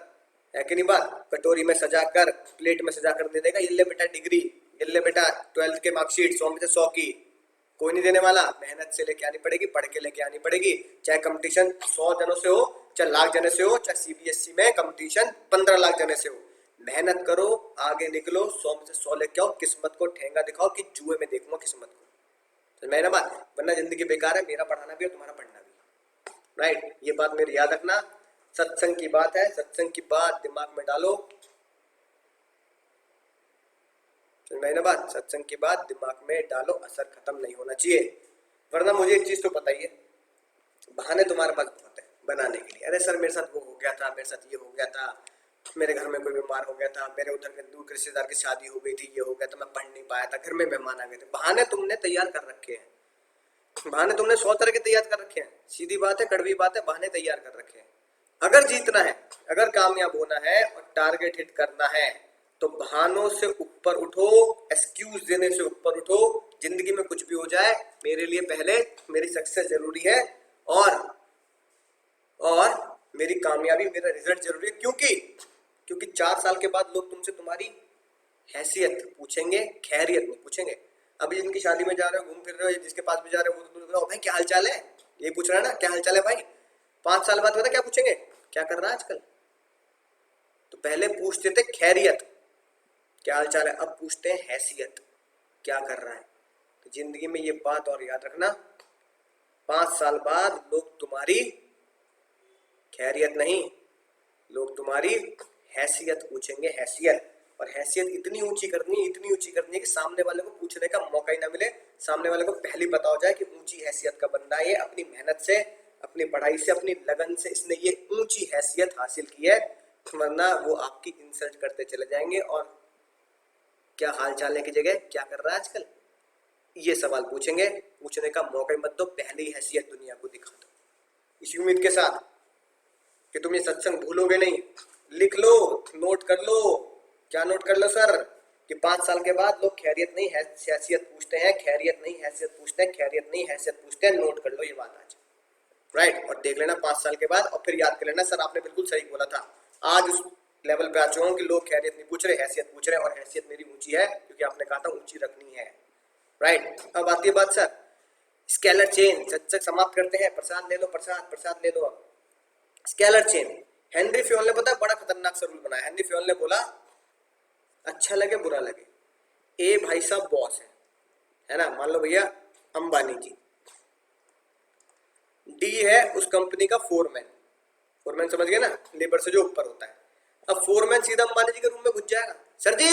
है कि नहीं बात, कटोरी में सजा कर, प्लेट में सजा कर दे देगा, ये ले बेटा डिग्री, ये ले बेटा 12th के मार्कशीट 100 में से 100 की, कोई नहीं देने वाला, मेहनत से लेके आनी पड़ेगी, पढ़ के लेके आनी पड़ेगी। चाहे कंपटीशन 100 जनों से हो, चाहे लाख जने से हो, चाहे सीबीएसई में कंपटीशन 15 लाख जने से हो, मेहनत करो, आगे निकलो, 100 में से 100 लेके आओ, किस्मत को ठेंगा दिखाओ कि जुए में देखूंगा किस्मत को। तो मैं ना बात, वरना जिंदगी बेकार है, मेरा पढ़ाना भी और तुम्हारा पढ़ना भी, राइट। ये बात मेरी याद रखना, सत्संग की बात है, सत्संग की बात दिमाग में डालो। मैं ना बात, सत्संग की बात दिमाग में डालो, असर खत्म नहीं होना चाहिए। वरना मुझे एक चीज तो पता ही है, बहाने तुम्हारे पास बहुत है बनाने के लिए। अरे सर मेरे साथ वो हो गया था, मेरे साथ ये हो गया था, मेरे घर में कोई बीमार हो गया था, मेरे उधर के दूर रिश्तेदार की शादी हो गई थी, ये हो गया था, मैं पढ़ नहीं पाया था, घर में मेहमान आ गए थे। बहाने तुमने तैयार कर रखे हैं, बहाने तुमने 100 तरह के तैयार कर रखे हैं। सीधी बात है, कड़वी बात है, बहाने तैयार कर रखे हैं। अगर जीतना है, अगर कामयाब होना है और टारगेट हिट करना है तो बहानों से ऊपर उठो, एक्सक्यूज देने से ऊपर उठो। जिंदगी में कुछ भी हो जाए, मेरे लिए पहले मेरी सक्सेस जरूरी है और मेरी कामयाबी, मेरा रिजल्ट जरूरी है। क्योंकि 4 साल के बाद लोग तुमसे तुम्हारी हैसियत पूछेंगे, खैरियत नहीं पूछेंगे। अभी जिनकी शादी में जा रहे हो, घूम फिर रहे हो, जिसके पास भी जा रहे हो, वो तो तुम भाई क्या हाल चाल है, ये पूछ रहा है ना, क्या हाल चाल है भाई। 5 साल बाद पता क्या पूछेंगे, क्या कर रहा है आजकल। तो पहले पूछते थे खैरियत, क्या हाल चाल है, अब पूछते हैं हैसियत, क्या कर रहा है। तो जिंदगी में ये बात और याद रखना, 5 साल बाद लोग तुम्हारी खैरियत नहीं, लोग तुम्हारी हैसियत पूछेंगे, हैसियत। और हैसियत इतनी ऊंची करनी है कि सामने वाले को पूछने का मौका ही ना मिले, सामने वाले को पहले पता हो जाए कि ऊंची हैसियत का बंदा है, अपनी मेहनत से, अपनी पढ़ाई से, अपनी लगन से इसने ये ऊंची हैसियत हासिल की है। वरना वो आपकी इंसल्ट करते चले जाएंगे और क्या हाल चाल है की जगह क्या कर रहा है आजकल, ये सवाल पूछेंगे। पूछने का मौका ही मत दो, पहली हैसियत दुनिया को दिखा दो। इसी उम्मीद के साथ कि तुम ये सत्संग भूलोगे नहीं, लिख लो, नोट कर लो। क्या नोट कर लो सर, कि 5 साल के बाद लोग खैरियत नहीं हैसियत पूछते हैं, खैरियत नहीं हैसियत पूछते हैं, खैरियत नहीं हैसियत पूछते हैं। नोट कर लो ये बात आज, राइट। और देख लेना 5 साल के बाद, और फिर याद कर लेना सर आपने बिल्कुल सही बोला था। आज उस लेवल पे आ चुका हूँ कि लोग खैरियत नहीं पूछ रहे, हैसियत पूछ रहे हैं, और हैसियत मेरी ऊंची है क्योंकि आपने कहा था ऊंची रखनी है, राइट। अब आती है बात सर स्केलर चेन, सत्संग समाप्त करते हैं। प्रसाद ले लो, प्रसाद ले लो। अब स्केलर चेन, हेनरी फ्योल ने पता बड़ा खतरनाक सा रूल बनाया। हेनरी फ्योल ने बोला अच्छा लगे बुरा लगे, ए भाई साहब बॉस है ना, मान लो भैया अंबानी जी, डी है उस कंपनी का फोरमैन समझ गए ना, लेबर से जो ऊपर होता है। अब फोरमैन सीधा अंबानी जी के रूम में घुस जाएगा, सर जी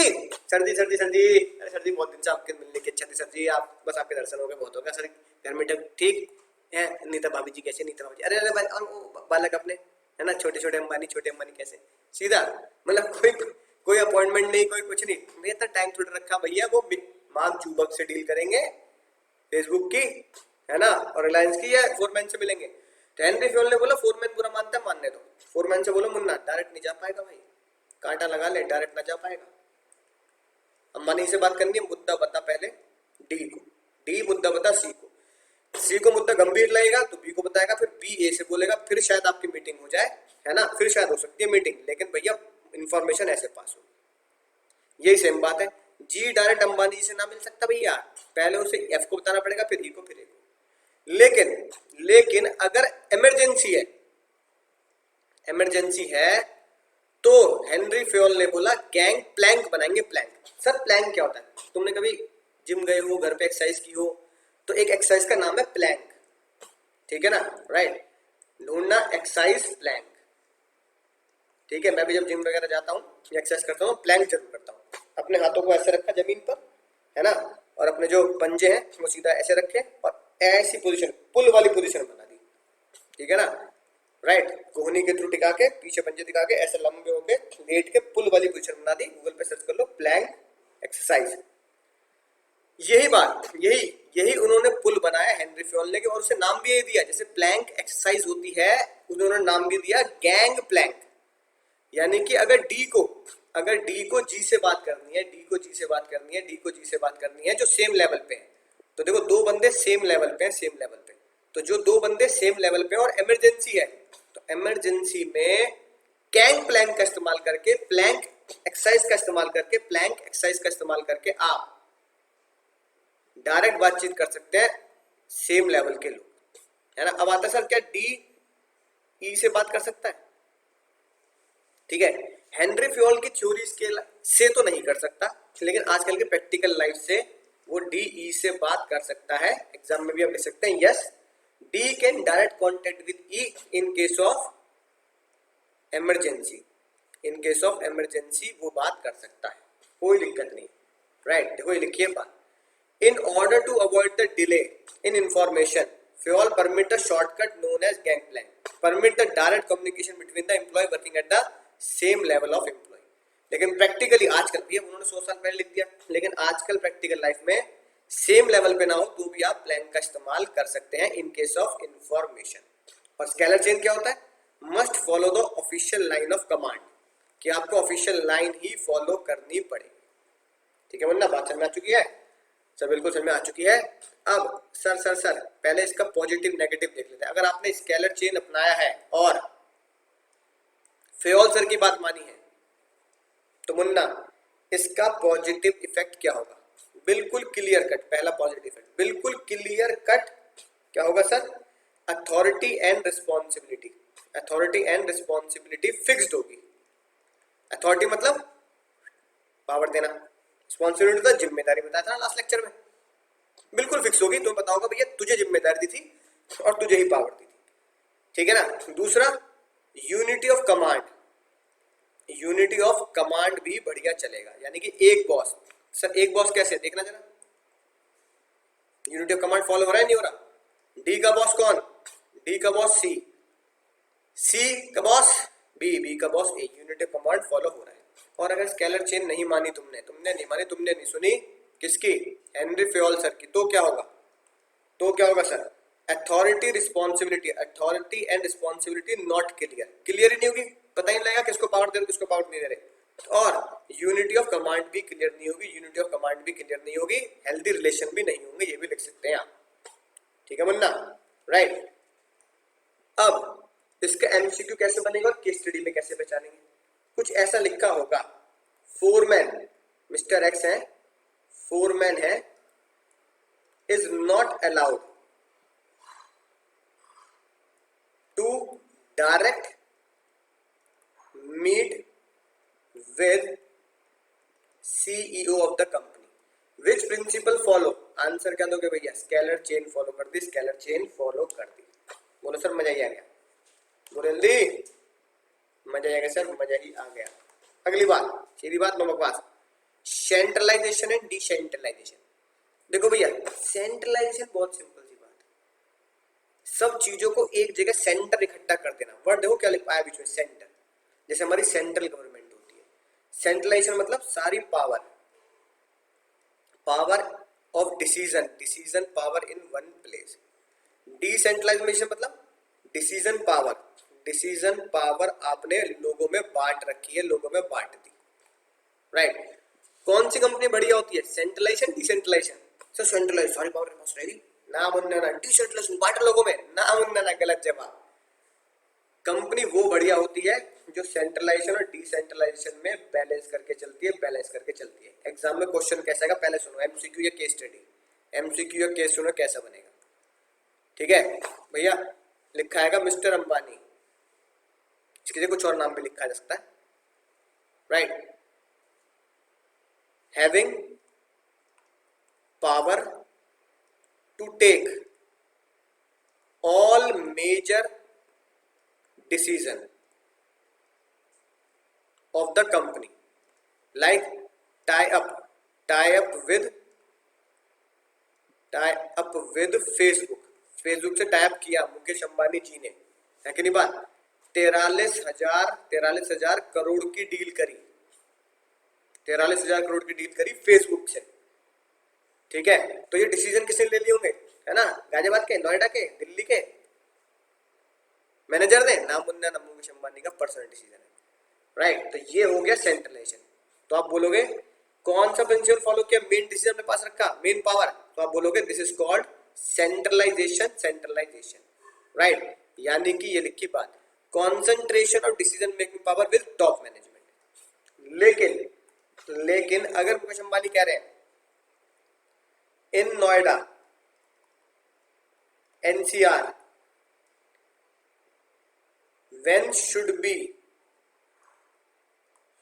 अरे सर जी बहुत दिन से आपके मिलने की इच्छा थी सर जी, आप बस आपके दर्शन हो गए, बहुत हो गया सर, घर में ठीक है, नीता भाभी जी कैसे, नीता भाभी जी अरे भाई, और बालक अपने है ना, छोटे अंबानी कैसे, सीधा मतलब कोई अपॉइंटमेंट नहीं, कोई कुछ नहीं, मैं इतना टाइम थोड़ा रखा भैया, वो मार्क जुबर्ग से डील करेंगे फेसबुक की, है ना, और रिलायंस की, या फोरमैन से मिलेंगे। तो हेनरी फ्योल ने बोला फोरमैन बुरा मानता है, मानने दो। फोरमैन से बोलो मुन्ना डायरेक्ट नहीं जा पाएगा भाई, कांटा लगा ले, डायरेक्ट ना जा पाएगा। अंबानी से बात करनी है, मुद्दा बता पहले डी को, डी मुद्दा बता सी को, सी को मुद्दा गंभीर लगेगा तो बी को बताएगा, फिर बी ए से बोलेगा, फिर शायद आपकी मीटिंग हो जाए, है ना, फिर शायद हो सकती है मीटिंग, लेकिन भैया इंफॉर्मेशन ऐसे पास हो। यही सेम बात है, जी डायरेक्ट अंबानी जी से ना मिल सकता भैया, पहले उसे एफ को बताना पड़ेगा, फिर ई को, फिर ए को। लेकिन अगर इमरजेंसी है तो हेनरी फ्योल ने बोला गैंग प्लैंक बनाएंगे। प्लैंक, सर प्लैंक क्या होता है, तुमने कभी जिम गए हो, घर पे एक्सरसाइज की हो, तो एक एक्सरसाइज का नाम है प्लैंक, ठीक है ना, राइट, ढूंढना एक्सरसाइज प्लैंक, ठीक है। मैं भी जब जिम वगैरह जाता हूँ या एक्सरसाइज करता हूँ, प्लैंक जरूर करता हूँ। अपने हाथों को ऐसे रखा जमीन पर, है ना, और अपने जो पंजे हैं वो सीधा ऐसे रखे और ऐसी पोजीशन, पुल वाली पोजीशन बना दी, ठीक है ना, राइट। कोहनी के थ्रू टिका के, पीछे पंजे दिखा के, ऐसे लंबे होके लेट के पुल वाली पोजीशन बना दी। गूगल पे सर्च कर लो प्लैंक एक्सरसाइज, यही बात, यही उन्होंने पुल बनाया हेनरी फ्योल ने, और उसे नाम भी यही दिया, जैसे प्लैंक एक्सरसाइज होती है उन्होंने नाम भी दिया गैंग प्लैंक। यानी कि अगर डी को जी से बात करनी है, डी को जी से बात करनी है जो सेम लेवल पे है, तो देखो दो बंदे सेम लेवल पे, तो जो दो बंदे सेम लेवल पे और इमरजेंसी है, तो इमरजेंसी में गैंग प्लैंक का इस्तेमाल करके, प्लैंक एक्सरसाइज का इस्तेमाल करके, आप डायरेक्ट बातचीत कर सकते हैं सेम लेवल के लोग, है ना। अब आता है सर क्या डी ई से बात कर सकता है? ठीक है, हेनरी फ्योल की थ्योरी से तो नहीं कर सकता, लेकिन आजकल के प्रैक्टिकल लाइफ से वो डी ई से बात कर सकता है। एग्जाम में भी आप लिख सकते हैं yes D can direct contact with E in case of emergency. In case of emergency वो बात कर सकता है, कोई दिक्कत नहीं। राइट, देखो ये लिखिए बात। In order to avoid the delay in information, Fayol permit a shortcut known as gangplank. Permit the direct communication between the employee working at the same level of employee. लेकिन प्रैक्टिकली आजकल ये उन्होंने 100 साल पहले लिख दिया, लेकिन आजकल प्रैक्टिकल लाइफ में सेम लेवल पे ना हो तो भी आप प्लैंक का इस्तेमाल कर सकते हैं इन केस ऑफ इंफॉर्मेशन। और स्केलर चेन क्या होता है? Must follow the official line of command, कि आपको ऑफिशियल लाइन ही फॉलो करनी पड़ेगी। ठीक है वरना बात समझ में आ चुकी है? सर बिल्कुल समझ में आ चुकी है। अब सर पहले इसका पॉजिटिव नेगेटिव देख लेते हैं। अगर आपने स्केलर चेन अपनाया है और फेयोल सर की बात मानी है तो मुन्ना इसका पॉजिटिव इफेक्ट क्या होगा? बिल्कुल क्लियर कट, पहला पॉजिटिव इफेक्ट बिल्कुल क्लियर कट क्या होगा sir? Authority and responsibility, authority and responsibility fixed होगी। अथॉरिटी मतलब पावर देना, रिस्पॉन्सिबिलिटी तो जिम्मेदारी बताया था ना लास्ट लेक्चर में, बिल्कुल फिक्स होगी। तो बताओगे भैया तुझे जिम्मेदारी दी थी और तुझे ही पावर दी थी, ठीक है ना। दूसरा unity of command, unity of command भी बढ़िया चलेगा, यानी कि एक बॉस। सर एक बॉस कैसे देखना जरा, यूनिटी ऑफ कमांड फॉलो हो रहा है नहीं हो रहा? डी का बॉस कौन? डी का बॉस सी, सी का बॉस बी, बी का boss A, unity of command follow हो रहा है। और अगर स्केलर चेन नहीं मानी तुमने नहीं मानी, तुमने नहीं सुनी किसकी? हेनरी फेयोल सर की, तो क्या होगा? तो क्या होगा sir? Authority responsibility, authority and responsibility not clear, clear ही नहीं होगी, पता ही नहीं लगेगा किसको पावर दे रहे किसको पावर नहीं दे रहे। और यूनिटी ऑफ कमांड भी क्लियर नहीं होगी, यूनिटी ऑफ कमांड भी क्लियर नहीं होगी, हेल्दी रिलेशन भी नहीं होंगे, ये भी लिख सकते हैं आप। ठीक है मुन्ना? राइट। अब इसका एमसीक्यू कैसे बनेगा और केस स्टडी में कैसे पहचानेंगे? कुछ ऐसा लिखा होगा, फोरमैन मिस्टर एक्स है, फोरमैन है, is not allowed to direct meet with CEO of the company. Which principle follow? Answer क्या दोगे भैया? स्केलर चेन फॉलो कर दी, स्केलर चेन फॉलो कर दी। बोलो सर मजा ही आ गया, बोलो जल्दी, मजा आएगा सर, मजा ही आ गया। अगली बात, सीधी बात, नो बकवास। Centralisation and decentralisation. देखो भैया सेंट्रलाइजेशन बहुत सिंपल सी बात है, सब चीजों को एक जगह सेंटर इकट्ठा कर देना। वर्ड देखो क्या लिख पाया बीच में, सेंटर। जैसे हमारी सेंट्रल गवर्नमेंट होती है, सेंट्रलाइजेशन मतलब सारी power, power of decision, decision power in one place. Decentralisation मतलब डिसीजन पावर, डिसीजन पावर आपने लोगों में बांट रखी है, लोगों में बांट दी। राइट। कौन सी कंपनी बढ़िया होती है? Centralisation decentralisation? सर सेंट्रलाइज सारी पावर पास रहेगी, ना मुन्ना ना। डिसेंट्रलाइजेशन बांट लोगों में, ना मुन्ना ना, गलत जवाब। कंपनी वो बढ़िया होती है जो सेंट्रलाइजेशन और डिसेंट्रलाइजेशन में बैलेंस करके चलती है, बैलेंस करके चलती है। एग्जाम में क्वेश्चन कैसा है पहले सुनो, एमसीक्यू या केस स्टडी? एमसीक्यू या केस सुनो कैसा बनेगा। ठीक है भैया, लिखा है मिस्टर अंबानी, इसके लिए कुछ और नाम भी लिखा जा सकता है। Right. Having power to take all major decision of the company, like tie up with Facebook. Facebook से टाई अप किया मुकेश अंबानी जी ने, है कि नहीं बात? 43,000 करोड़ की डील करी, 43,000 करोड़ की डील करी फेसबुक से। ठीक है, तो ये डिसीजन किसने ले लिए होंगे? है ना, गाजियाबाद के, नोएडा के, दिल्ली के मैनेजर ने, ना मुन्ना ना मुकेश अंबानी का पर्सनल डिसीजन है। राइट। तो ये हो गया सेंट्रलाइजेशन। तो आप बोलोगे कौन सा प्रिंसिपल फॉलो किया? मेन डिसीजन अपने पास रखा, मेन पावर। तो आप बोलोगे this is called centralization, centralization. Right. यानी कि ये लिखी बात, concentration of decision making power with top management. लेकिन अगर मुकेश अंबानी कह रहे हैं in Noida NCR when should be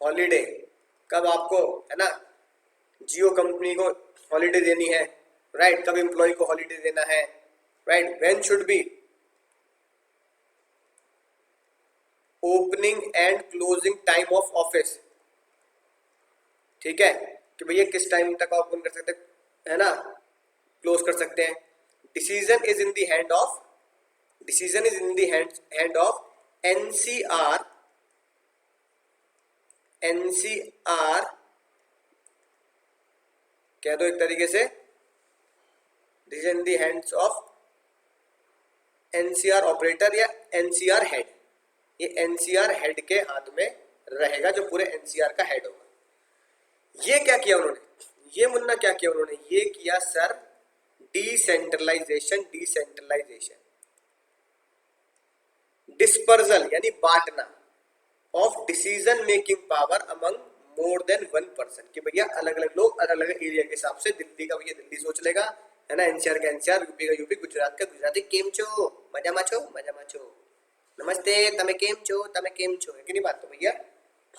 holiday, कब आपको है ना जियो कंपनी को हॉलीडे देनी है, राइट, कब एम्प्लॉय को हॉलीडे देना है, right, when should be opening and closing time of office, ठीक है, कि भैया किस टाइम तक ओपन कर सकते हैं, है ना, क्लोज कर सकते हैं। Decision is in the hand of, decision is in the hand of NCR, NCR कह दो एक तरीके से, decision in the hands of NCR operator या एनसीआर हेड, ये एनसीआर हेड के हाथ में रहेगा, जो पूरे एनसीआर का हेड होगा। ये क्या किया उन्होंने, ये मुन्ना क्या किया उन्होंने, ये किया सर डिसेंट्रलाइजेशन, डिसेंट्रलाइजेशन, डिस्पर्सल यानी बांटना of decision making power among more than one person, कि भैया अलग अलग लोग अलग अलग एरिया के हिसाब से, दिल्ली का भैया दिल्ली सोच लेगा, है ना, एनसीआर का एनसीआर, यूपी का यूपी, गुजरात का गुजराती, केम छो, मजामा छो, मजामा छो, नमस्ते, तमे केम छो, तमे केम छो, है कि नहीं बात, तो भैया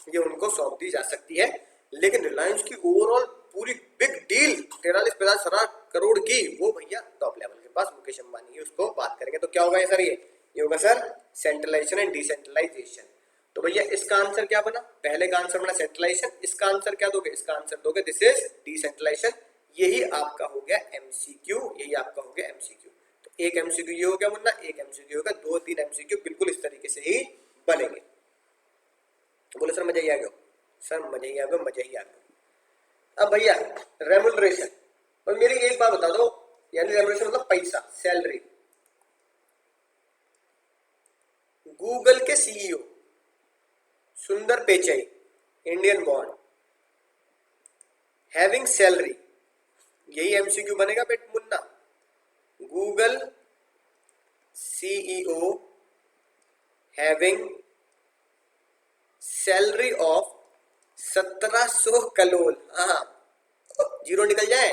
ये उनको सौंप दी जा सकती है। लेकिन रिलायंस की ओवरऑल पूरी बिग डील 43,50 करोड़ की, वो भैया टॉप लेवल के पास मुकेश अंबानी है, उसको बात करेंगे तो क्या होगा ये सर, ये होगा सर सेंट्रलाइजेशन एंड डिसेंट्रलाइजेशन। तो भैया इसका आंसर क्या बना, पहले का आंसर बना सेंट्रलाइजेशन, इसका आंसर क्या दोगे, इसका आंसर दोगे दिस इज डिसेंट्रलाइजेशन, यही आपका हो गया एमसीक्यू, यही आपका हो गया एमसीक्यू। तो एक एमसीक्यू ये हो गया मुन्ना, एक एमसीक्यू होगा, 2-3 एमसीक्यू बिल्कुल इस तरीके से ही बनेंगे। तो बोले सर मजा ही आ गया, सर मजा ही आ गया, मजा ही आ गया। अब भैया रेमुनरेशन, और मेरी एक बात बता दो, यानी रेमुनरेशन मतलब पैसा, सैलरी। गूगल के CEO Sundar Pichai, Indian born, having salary, यही एमसीक्यू बनेगा बेट मुन्ना। Google CEO having salary of 1700 crore, हाँ जीरो निकल जाए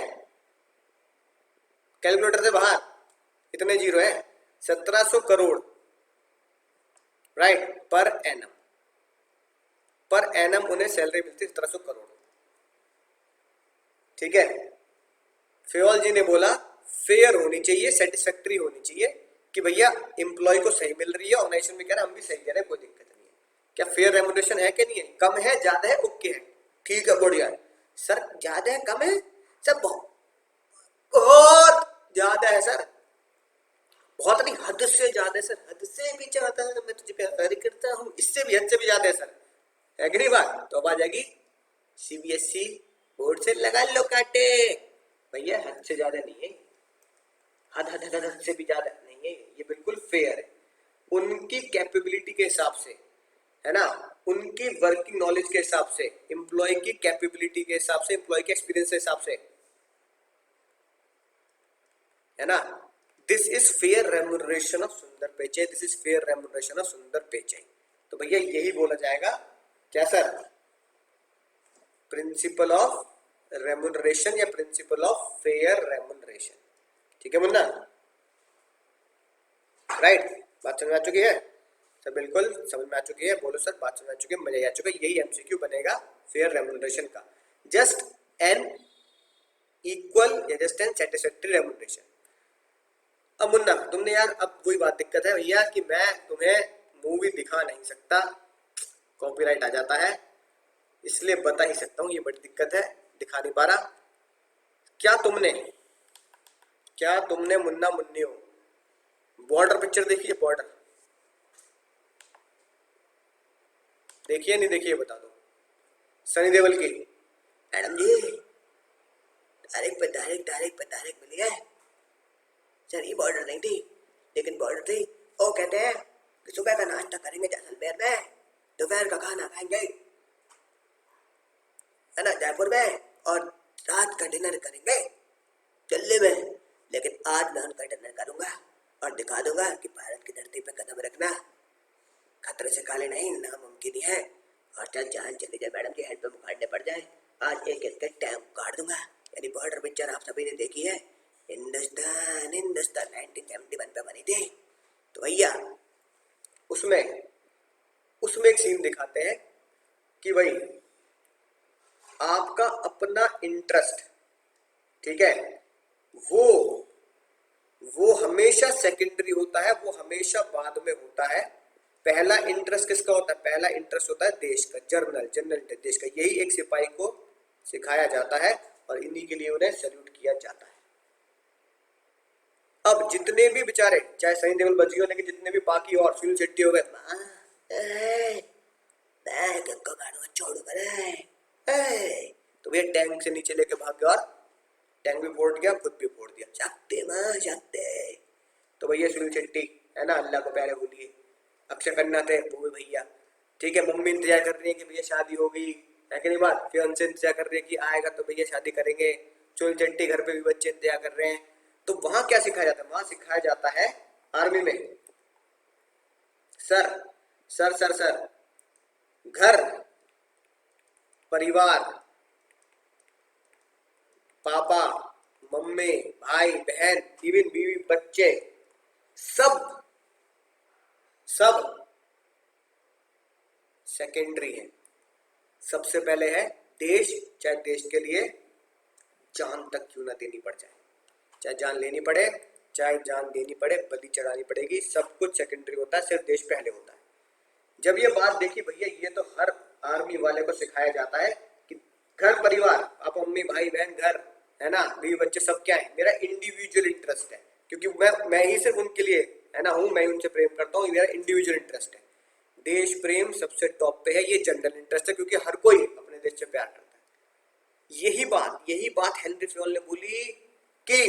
कैलकुलेटर से बाहर, इतने जीरो है, 1700 crore, right, per annum, per annum उन्हें सैलरी मिलती 1700 करोड़, ठीक है। फेयल जी ने बोला फेयर होनी चाहिए, सेटिस्फैक्टरी होनी चाहिए, कि भैया एम्प्लॉय को सही मिल रही है, ऑर्गेनाइजेशन में कह रहे हैं हम भी सही दे रहे हैं, कोई दिक्कत नहीं है। क्या फेयर रेमुनरेशन है कि नहीं है, कम है, ज्यादा है, ओके है, ठीक है, बढ़िया है सर, ज्यादा है, कम है सर, बहुत ज्यादा है सर, बहुत नहीं, हद से ज्यादा है सर, हद से भी ज्यादा है, मैं तुझे प्यार करता हूँ, इससे भी हद से भी ज्यादा है सर, है कि नहीं बात। तो अब आ जाएगी सीबीएसई बोर्ड से लगा लो काटे, भैया हद से ज्यादा नहीं है, हद से भी ज्यादा नहीं है, ये बिल्कुल फेयर है, उनकी कैपेबिलिटी के हिसाब से, है ना, उनकी वर्किंग नॉलेज के हिसाब से, एम्प्लॉय की कैपेबिलिटी के हिसाब से, एम्प्लॉय के एक्सपीरियंस के हिसाब से, है ना। This is fair remuneration of Sundar Pichai, this is fair remuneration of Sundar Pichai. तो भैया यही बोला जाएगा क्या सर, प्रिंसिपल ऑफ रेमुनरेशन या प्रिंसिपल ऑफ फेयर रेमुनरेशन, ठीक है मुन्ना, राइट, बात समझ में आ चुकी है सर, बिल्कुल समझ में आ चुकी है, बोलो सर बात समझ में आ चुकी है, मजा आ चुका है, यही एमसीक्यू बनेगा फेयर रेमुनरेशन का, जस्ट एन इक्वल या जस्ट एन सेटिस्फैक्टरी रेमुनरेशन। अब मुन्ना तुमने यार, अब वही बात दिक्कत है भैया कि मैं तुम्हें मूवी दिखा नहीं सकता, कॉपीराइट आ जाता है, इसलिए बता ही सकता हूँ, ये बड़ी दिक्कत है, दिखा नहीं पा रहा। क्या तुमने मुन्ना मुन्नियो बॉर्डर पिक्चर देखी है, बॉर्डर देखिए नहीं देखिए बता दो, सनी देओल की, मैडम जी तारीख पे तारीख मिली है सर, ये बॉर्डर नहीं थी लेकिन बॉर्डर थी, वो कहते हैं कि सुबह का नाश्ता करेंगे जैसलमेर में, दोपहर का खाना खाएंगे है ना जयपुर में, और रात का डिनर करेंगे दिल्ली में, लेकिन आज मैं उनका डिनर करूंगा और दिखा दूंगा कि भारत की धरती पे कदम रखना खतरे से खाली नहीं, नामुमकिन ही है, और चाहे जान चली जाए मैडम की हेड पे मुखाड़ने पड़ जाए, आज एक एक टैंक काट दूंगा, यानी बॉर्डर पिक्चर आप सभी ने देखी है, हिंदुस्तान हिंदुस्तान 1971 पे बनी थी। तो भैया उसमें उसमें एक सीन दिखाते हैं कि भाई आपका अपना इंटरेस्ट, ठीक है, वो हमेशा सेकेंडरी होता है, वो हमेशा बाद में होता है। पहला इंटरेस्ट किसका होता है? पहला इंटरेस्ट होता है देश का, जनरल देश का। यही एक सिपाही को सिखाया जाता है और इन्हीं के लिए उन्हें सैल्यूट किया जाता है। अब जितने भी बेचारे, चाहे सनी देओल बच गए, लेकिन जितने भी बाकी और सुनील शेट्टी हो गए, तो भैया टैंक से नीचे लेके भाग गया और टैंक भी फोड़ दिया, खुद भी फोड़ दिया। जागते मां जागते। तो भैया सुनील शेट्टी है ना, अल्लाह को प्यारे बोलिए। अक्षय खन्ना थे, वो भी भैया, ठीक है। मम्मी इंतजार कर रही है कि भैया शादी हो गई है कि नहीं बात, फिर उनसे इंतजार कर रही है कि आएगा तो भैया शादी करेंगे। सुनील शेट्टी घर पे भी बच्चे इंतजार कर रहे हैं। तो वहां क्या सिखाया जाता है? वहां सिखाया जाता है आर्मी में, सर सर सर सर, घर परिवार, पापा मम्मी भाई बहन, इवन बीवी बच्चे, सब सब सेकेंडरी है। सबसे पहले है देश, चाहे देश के लिए जान तक क्यों ना देनी पड़ जाए, चाहे जान लेनी पड़े, चाहे जान देनी पड़े, बलि चढ़ानी पड़ेगी, सब कुछ सेकेंडरी होता है, सिर्फ देश पहले होता है। जब ये बात देखी भैया, ये तो हर आर्मी वाले को सिखाया जाता है कि घर परिवार, पापा मम्मी भाई बहन, घर है ना, बीवी बच्चे, सब क्या है, मेरा इंडिविजुअल इंटरेस्ट है, क्योंकि मैं ही सिर्फ उनके लिए है ना हूँ, मैं उनसे प्रेम करता हूँ, मेरा इंडिविजुअल इंटरेस्ट है। देश प्रेम सबसे टॉप पे है, ये जनरल इंटरेस्ट है, क्योंकि हर कोई अपने देश से प्यार करता है। यही बात हेनरी फ्योल ने बोली कि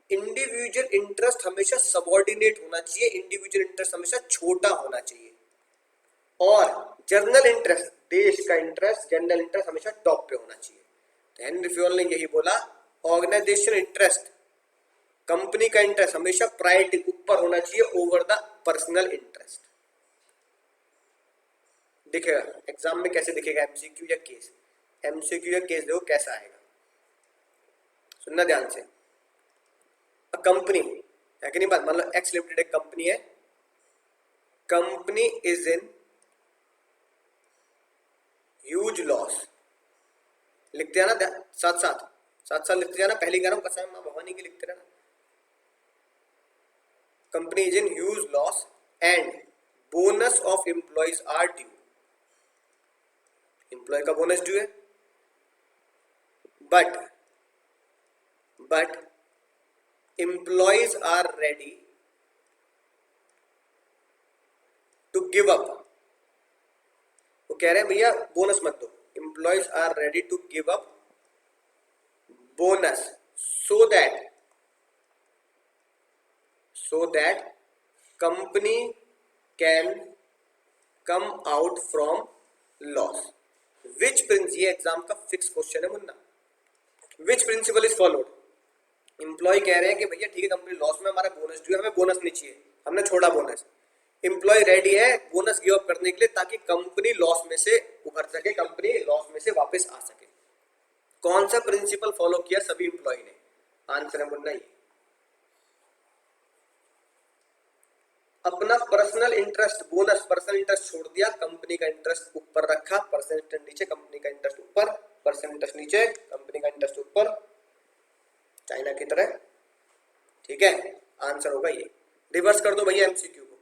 इंडिविजुअल इंटरेस्ट हमेशा सबऑर्डिनेट होना चाहिए, इंडिविजुअल इंटरेस्ट हमेशा छोटा होना चाहिए, और जनरल इंटरेस्ट, देश का इंटरेस्ट, जनरल इंटरेस्ट हमेशा टॉप पे होना चाहिए। तो हेनरी फ्योल ने यही बोला, ऑर्गेनाइजेशन इंटरेस्ट, कंपनी का इंटरेस्ट हमेशा प्रायोरिटी ऊपर होना चाहिए ओवर द पर्सनल इंटरेस्ट। दिखेगा एग्जाम में कैसे दिखेगा, एमसीक्यू या केस? एमसीक्यू या केस देखो कैसा आएगा, सुनना ध्यान से। कंपनी है कि नहीं बात, मतलब एक्स लिमिटेड एक कंपनी है, company is in huge loss, लिखते हैं ना, साथ साथ लिखते जाना, पहली कह रहा हूं, कसम मां भवानी की लिखते रहना। Company is in huge loss and bonus of employees are due, employee का बोनस ड्यू है, but employees are ready to give up. वो कह रहे हैं भैया बोनस मत दो, employees are ready to give up bonus so that company can come out from loss. Which principle, ये एग्जाम का फिक्स क्वेश्चन है Munna, which principle is followed? Employee कह रहे हैं कि भैया ठीक है कंपनी लॉस में, हमारा बोनस ड्यू है, हमें बोनस नहीं चाहिए, हमने छोड़ा बोनस। एम्प्लॉय रेडी है बोनस गिव अप करने के लिए, ताकि कंपनी लॉस में से उभर सके, कंपनी लॉस में से वापस आ सके। कौन सा प्रिंसिपल फॉलो किया सभी एम्प्लॉय ने? आंसर है मुन्ना ये, अपना personal interest, bonus personal interest छोड़ दिया, कंपनी का इंटरेस्ट ऊपर रखा, पर्सनल इंटरेस्ट नीचे, कंपनी का इंटरेस्ट ऊपर, पर्सनल इंटरेस्ट नीचे, कंपनी का इंटरेस्ट ऊपर, चाइना की तरह, ठीक है। आंसर होगा ये। रिवर्स कर दो भैया एमसीक्यू को,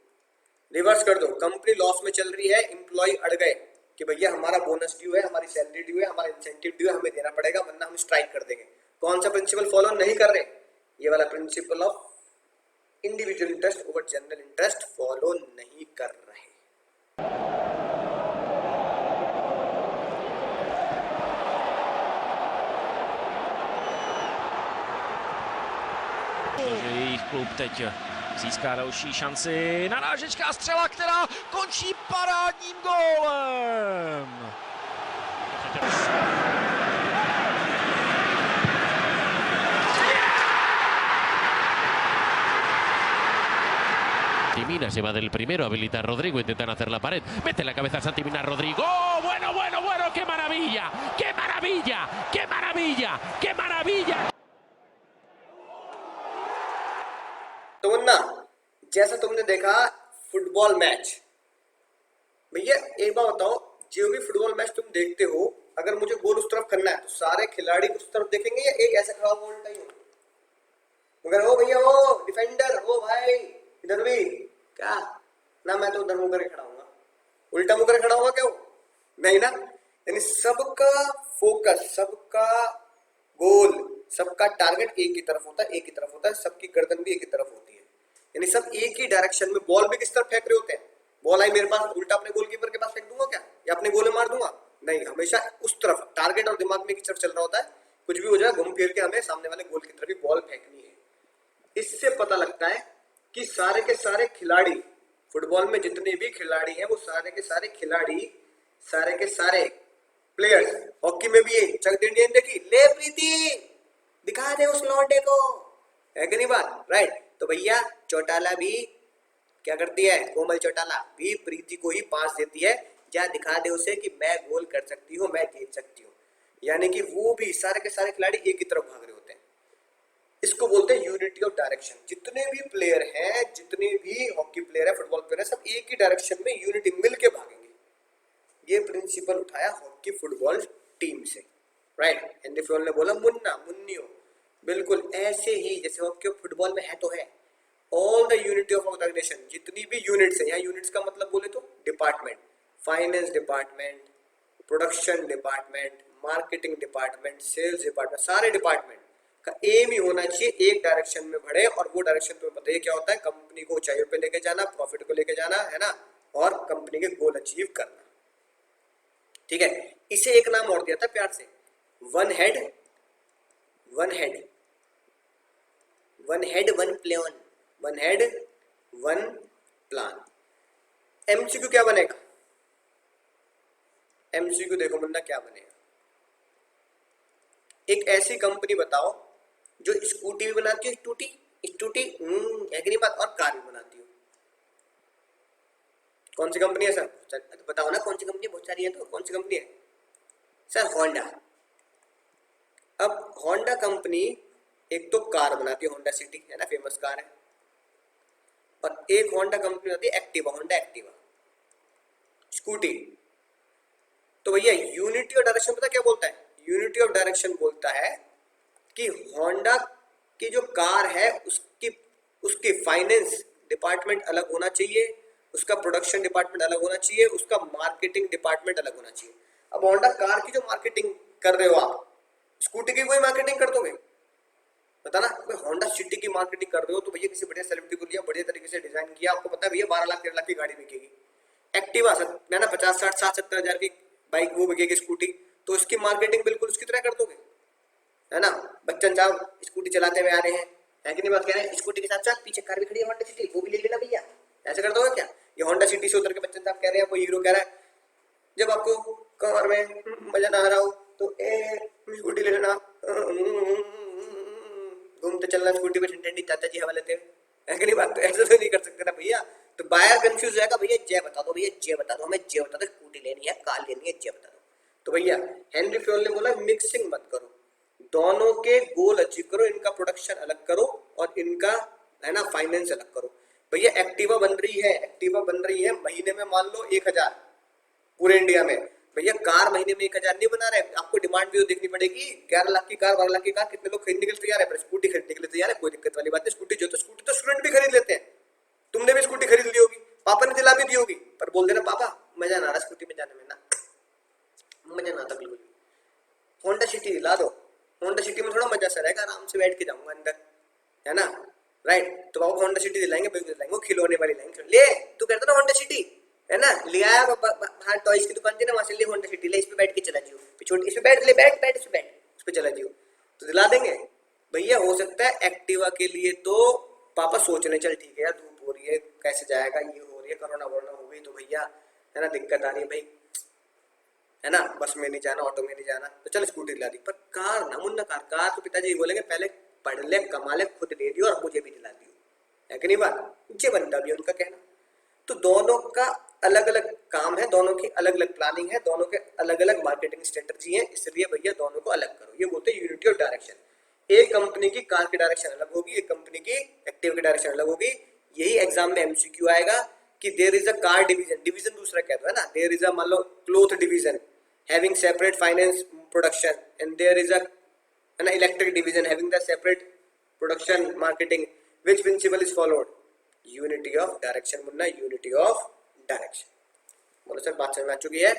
रिवर्स कर दो। कंपनी लॉस में चल रही है, एम्प्लॉय अड़ गए कि भैया हमारा बोनस ड्यू है, हमारी सैलरी ड्यू है, हमारा इंसेंटिव ड्यू है, हमें देना पड़ेगा वरना हम स्ट्राइक कर देंगे। कौन सा प्रिंसिपल फॉलो नहीं कर रहे? ये वाला principle of individual interest over general interest follow नहीं कर रहे। Jejich klub teď získá další šanci. Narážečká střela, která končí parádním gólem. Mina se va del primero, habilita a Rodrigo, intentan hacer la pared, mete la cabeza a Santi Mina, Rodrigo, bueno, qué maravilla, qué maravilla, qué maravilla, che meraviglia! तो मुन्ना, जैसा तुमने देखा फुटबॉल मैच, भैया एक बात बताओ, जो भी फुटबॉल मैच तुम देखते हो, अगर मुझे गोल उस तरफ करना है तो सारे खिलाड़ी उस तरफ देखेंगे या एक ऐसा खड़ा गोल टाइम? मगर ओ भैया, ओ डिफेंडर, ओ भाई इधर भी क्या ना, मैं तो उधर मुंह करके खड़ा हूँ, उल्टा मुंह करके खड़ा हुआ क्या वो? नहीं ना। यानी सबका फोकस, सबका गोल, सबका टारगेट एक ही तरफ होता है, एक ही तरफ होता है, सबकी गर्दन भी एक ही तरफ होती है। यानी सब एक ही डायरेक्शन में, बॉल भी किस तरफ फेंक रहे होते हैं? बॉल आई मेरे पास, उल्टा अपने गोलकीपर के पास फेंक दूंगा क्या, या अपने गोले मार दूंगा? नहीं, हमेशा उस तरफ टारगेट और दिमाग में एक तरफ चल रहा होता है, कुछ भी हो जाए घूम फिर के हमें सामने वाले गोल की तरफ ही बॉल फेंकनी है। इससे पता लगता है कि सारे के सारे खिलाड़ी, फुटबॉल में जितने भी खिलाड़ी हैं वो सारे के सारे खिलाड़ी, सारे के सारे प्लेयर्स, हॉकी में भी ये चक इंडियन देखी, ले प्रीति दिखा दे उस लौंडे को, है कि नहीं बात? राइट। तो भैया चौटाला भी क्या करती है, कोमल चौटाला भी प्रीति को ही पास देती है, जा दिखा दे उसे कि मैं गोल कर सकती हूँ, मैं जीत सकती हूँ। यानी कि वो भी सारे के सारे खिलाड़ी एक ही तरफ भाग रहे होते हैं। इसको बोलते हैं यूनिटी ऑफ डायरेक्शन। जितने भी प्लेयर हैं, जितने भी हॉकी प्लेयर है, फुटबॉल प्लेयर है, सब एक ही डायरेक्शन में यूनिटी मिल के भागेंगे। ये प्रिंसिपल उठाया हॉकी फुटबॉल टीम से, राइट। हेनरी फ्योल ने बोला मुन्ना, मुन्नियो, बिल्कुल ऐसे ही जैसे हॉकी और फुटबॉल में है तो है। All the unity of organisation, जितनी भी यूनिट्स है, यहाँ यूनिट्स का मतलब बोले तो department, finance department, production department, marketing department, sales department, सारे डिपार्टमेंट का एम ही होना चाहिए एक डायरेक्शन में बढ़े। और वो डायरेक्शन तुम्हें पता है क्या होता है, कंपनी को ऊंचाइयों पे लेके जाना, प्रॉफिट को लेके जाना, है ना, और कंपनी के गोल अचीव करना। ठीक है, इसे एक नाम और दिया था प्यार से, one head one head one head one plan, one head one plan. MCQ क्या बनेगा? एमसीक्यू देखो मुन्ना क्या बनेगा, एक ऐसी कंपनी बताओ जो स्कूटी भी बनाती है, स्कूटी एग्री बात, और कार भी बनाती हो। कौन सी कंपनी है सर? तो बताओ ना कौन सी कंपनी, बहुत सारी है तो कौन सी कंपनी है सर? होंडा। अब होंडा कंपनी एक तो कार बनाती है, होंडा सिटी है ना, फेमस कार है, और एक होंडा कंपनी होती है एक्टिवा, होंडा एक्टिवा स्कूटी। तो भैया यूनिटी ऑफ डायरेक्शन पता क्या बोलता है? यूनिटी ऑफ डायरेक्शन बोलता है कि होंडा की जो कार है उसकी फाइनेंस डिपार्टमेंट अलग होना चाहिए, उसका प्रोडक्शन डिपार्टमेंट अलग होना चाहिए, उसका मार्केटिंग डिपार्टमेंट अलग होना चाहिए। अब होंडा कार की जो मार्केटिंग कर रहे हो आप, स्कूटी की कोई मार्केटिंग कर दोगे? पता ना, होंडा सिटी की मार्केटिंग कर रहे हो तो भैया किसी बढ़िया सेलिब्रिटी को लिया, बढ़िया तरीके से डिजाइन किया, आपको पता है भैया 12 लाख 13 लाख की गाड़ी बिकेगी। एक्टिवा है ना 50 60 60 70 हजार की बाइक वो बिकेगी स्कूटी, तो इसकी मार्केटिंग बिल्कुल उसकी तरह कर दोगे, है ना। बच्चन साहब स्कूटी चलाते हुए आ रहे हैं, है कि नहीं बात? कह रहे हैं स्कूटी के साथ साथ पीछे कार भी खड़ी है होंडा सिटी, वो भी ले लेना भैया, ऐसे कर दोगे क्या? ये होंडा सिटी से उतर के बच्चन साहब कह रहे हैं, कोई हीरो कह रहा है जब आपको कार में मजा ना आ रहा हो तो स्कूटी ले लेना, घूमते चलना स्कूटी पे, ठंडी चाचा जी हवा लेते हैं कि नहीं बात? तो ऐसे तो नहीं कर सकते ना भैया। तो बायर कंफ्यूज हो जाएगा, भैया जय बता दो, भैया जय बता दो, हमें जय बता दो, स्कूटी लेनी है, कार लेनी है, जय बता दो। तो भैया हेनरी फ्योल ने बोला मिक्सिंग मत करो, दोनों के गोल अचीव करो, इनका प्रोडक्शन अलग करो और इनका है ना फाइनेंस अलग करो। भैया एक्टिवा बन रही है महीने में मान लो 1000 पूरे इंडिया में, भैया कार महीने में 1000 नहीं बना रहे, आपको डिमांड भी तो देखनी पड़ेगी। 11 लाख की कार, 12 लाख की कार कितने लोग खरीदने के लिए तैयार है? पर स्कूटी खरीदने के लिए तैयार है, कोई दिक्कत वाली बात नहीं। स्कूटी जो तो स्कूटी तो स्टूडेंट भी खरीद लेते हैं, तुमने भी स्कूटी खरीद ली होगी, पापा ने दिला भी दी होगी, पर बोल देना पापा मजा ना आ रहा स्कूटी में जाने में, ना मजा ना आता बिल्कुल। होंडा सिटी दिला दो, होंडा सिटी में थोड़ा मजा सा रहेगा, आराम से बैठ के जाऊंगा अंदर, है ना, राइट। तो बाबा होंडा सिटी दिलाएंगे, बिल्कुल दिलाएंगे, वो खिलौने वाली लाएंगे। ले तू कहता ना होंडा सिटी, है ना, लिया हाँ टॉयज की दुकान थी ना, वहां से ले होंडा सिटी, ले इस पे बैठ के चला जियो, छोटी इस पे बैठ, ले बैठ बैठ इस पे बैठ, इस पे चला जियो, तो दिला देंगे। भैया हो सकता है एक्टिवा के लिए तो पापा सोच रहे चल ठीक है यार, धूप हो रही है, कैसे जाएगा, ये हो रही है, कोरोना वोरोना हो गई तो भैया है ना दिक्कत आ रही है भाई, है ना, बस में नहीं जाना, ऑटो में नहीं जाना, तो चल स्कूटी दिला दी। पर कार ना मुन्ना, कार तो पिताजी बोलेंगे पहले पढ़ ले, कमा ले, खुद दे दियो और मुझे भी दिला दियो, है कि नहीं बात? ये बनता भी उनका कहना। तो दोनों का अलग अलग काम है, दोनों की अलग अलग प्लानिंग है, दोनों के अलग अलग मार्केटिंग स्ट्रेटजी है, इसलिए भैया दोनों को अलग करो। ये बोलते हैं यूनिटी ऑफ डायरेक्शन। एक कंपनी की कार की डायरेक्शन अलग होगी, एक कंपनी की एक्टिव की डायरेक्शन अलग होगी। यही एग्जाम में एमसीक्यू आएगा कि there is a car division, division दूसरा कह दो है ना, देयर इज अ मान लो cloth division having separate finance production, and there is a an electric division having the separate production marketing, which principle is followed? Unity of direction Munna, unity of direction। बोलो सर बात समझ में आ चुकी है?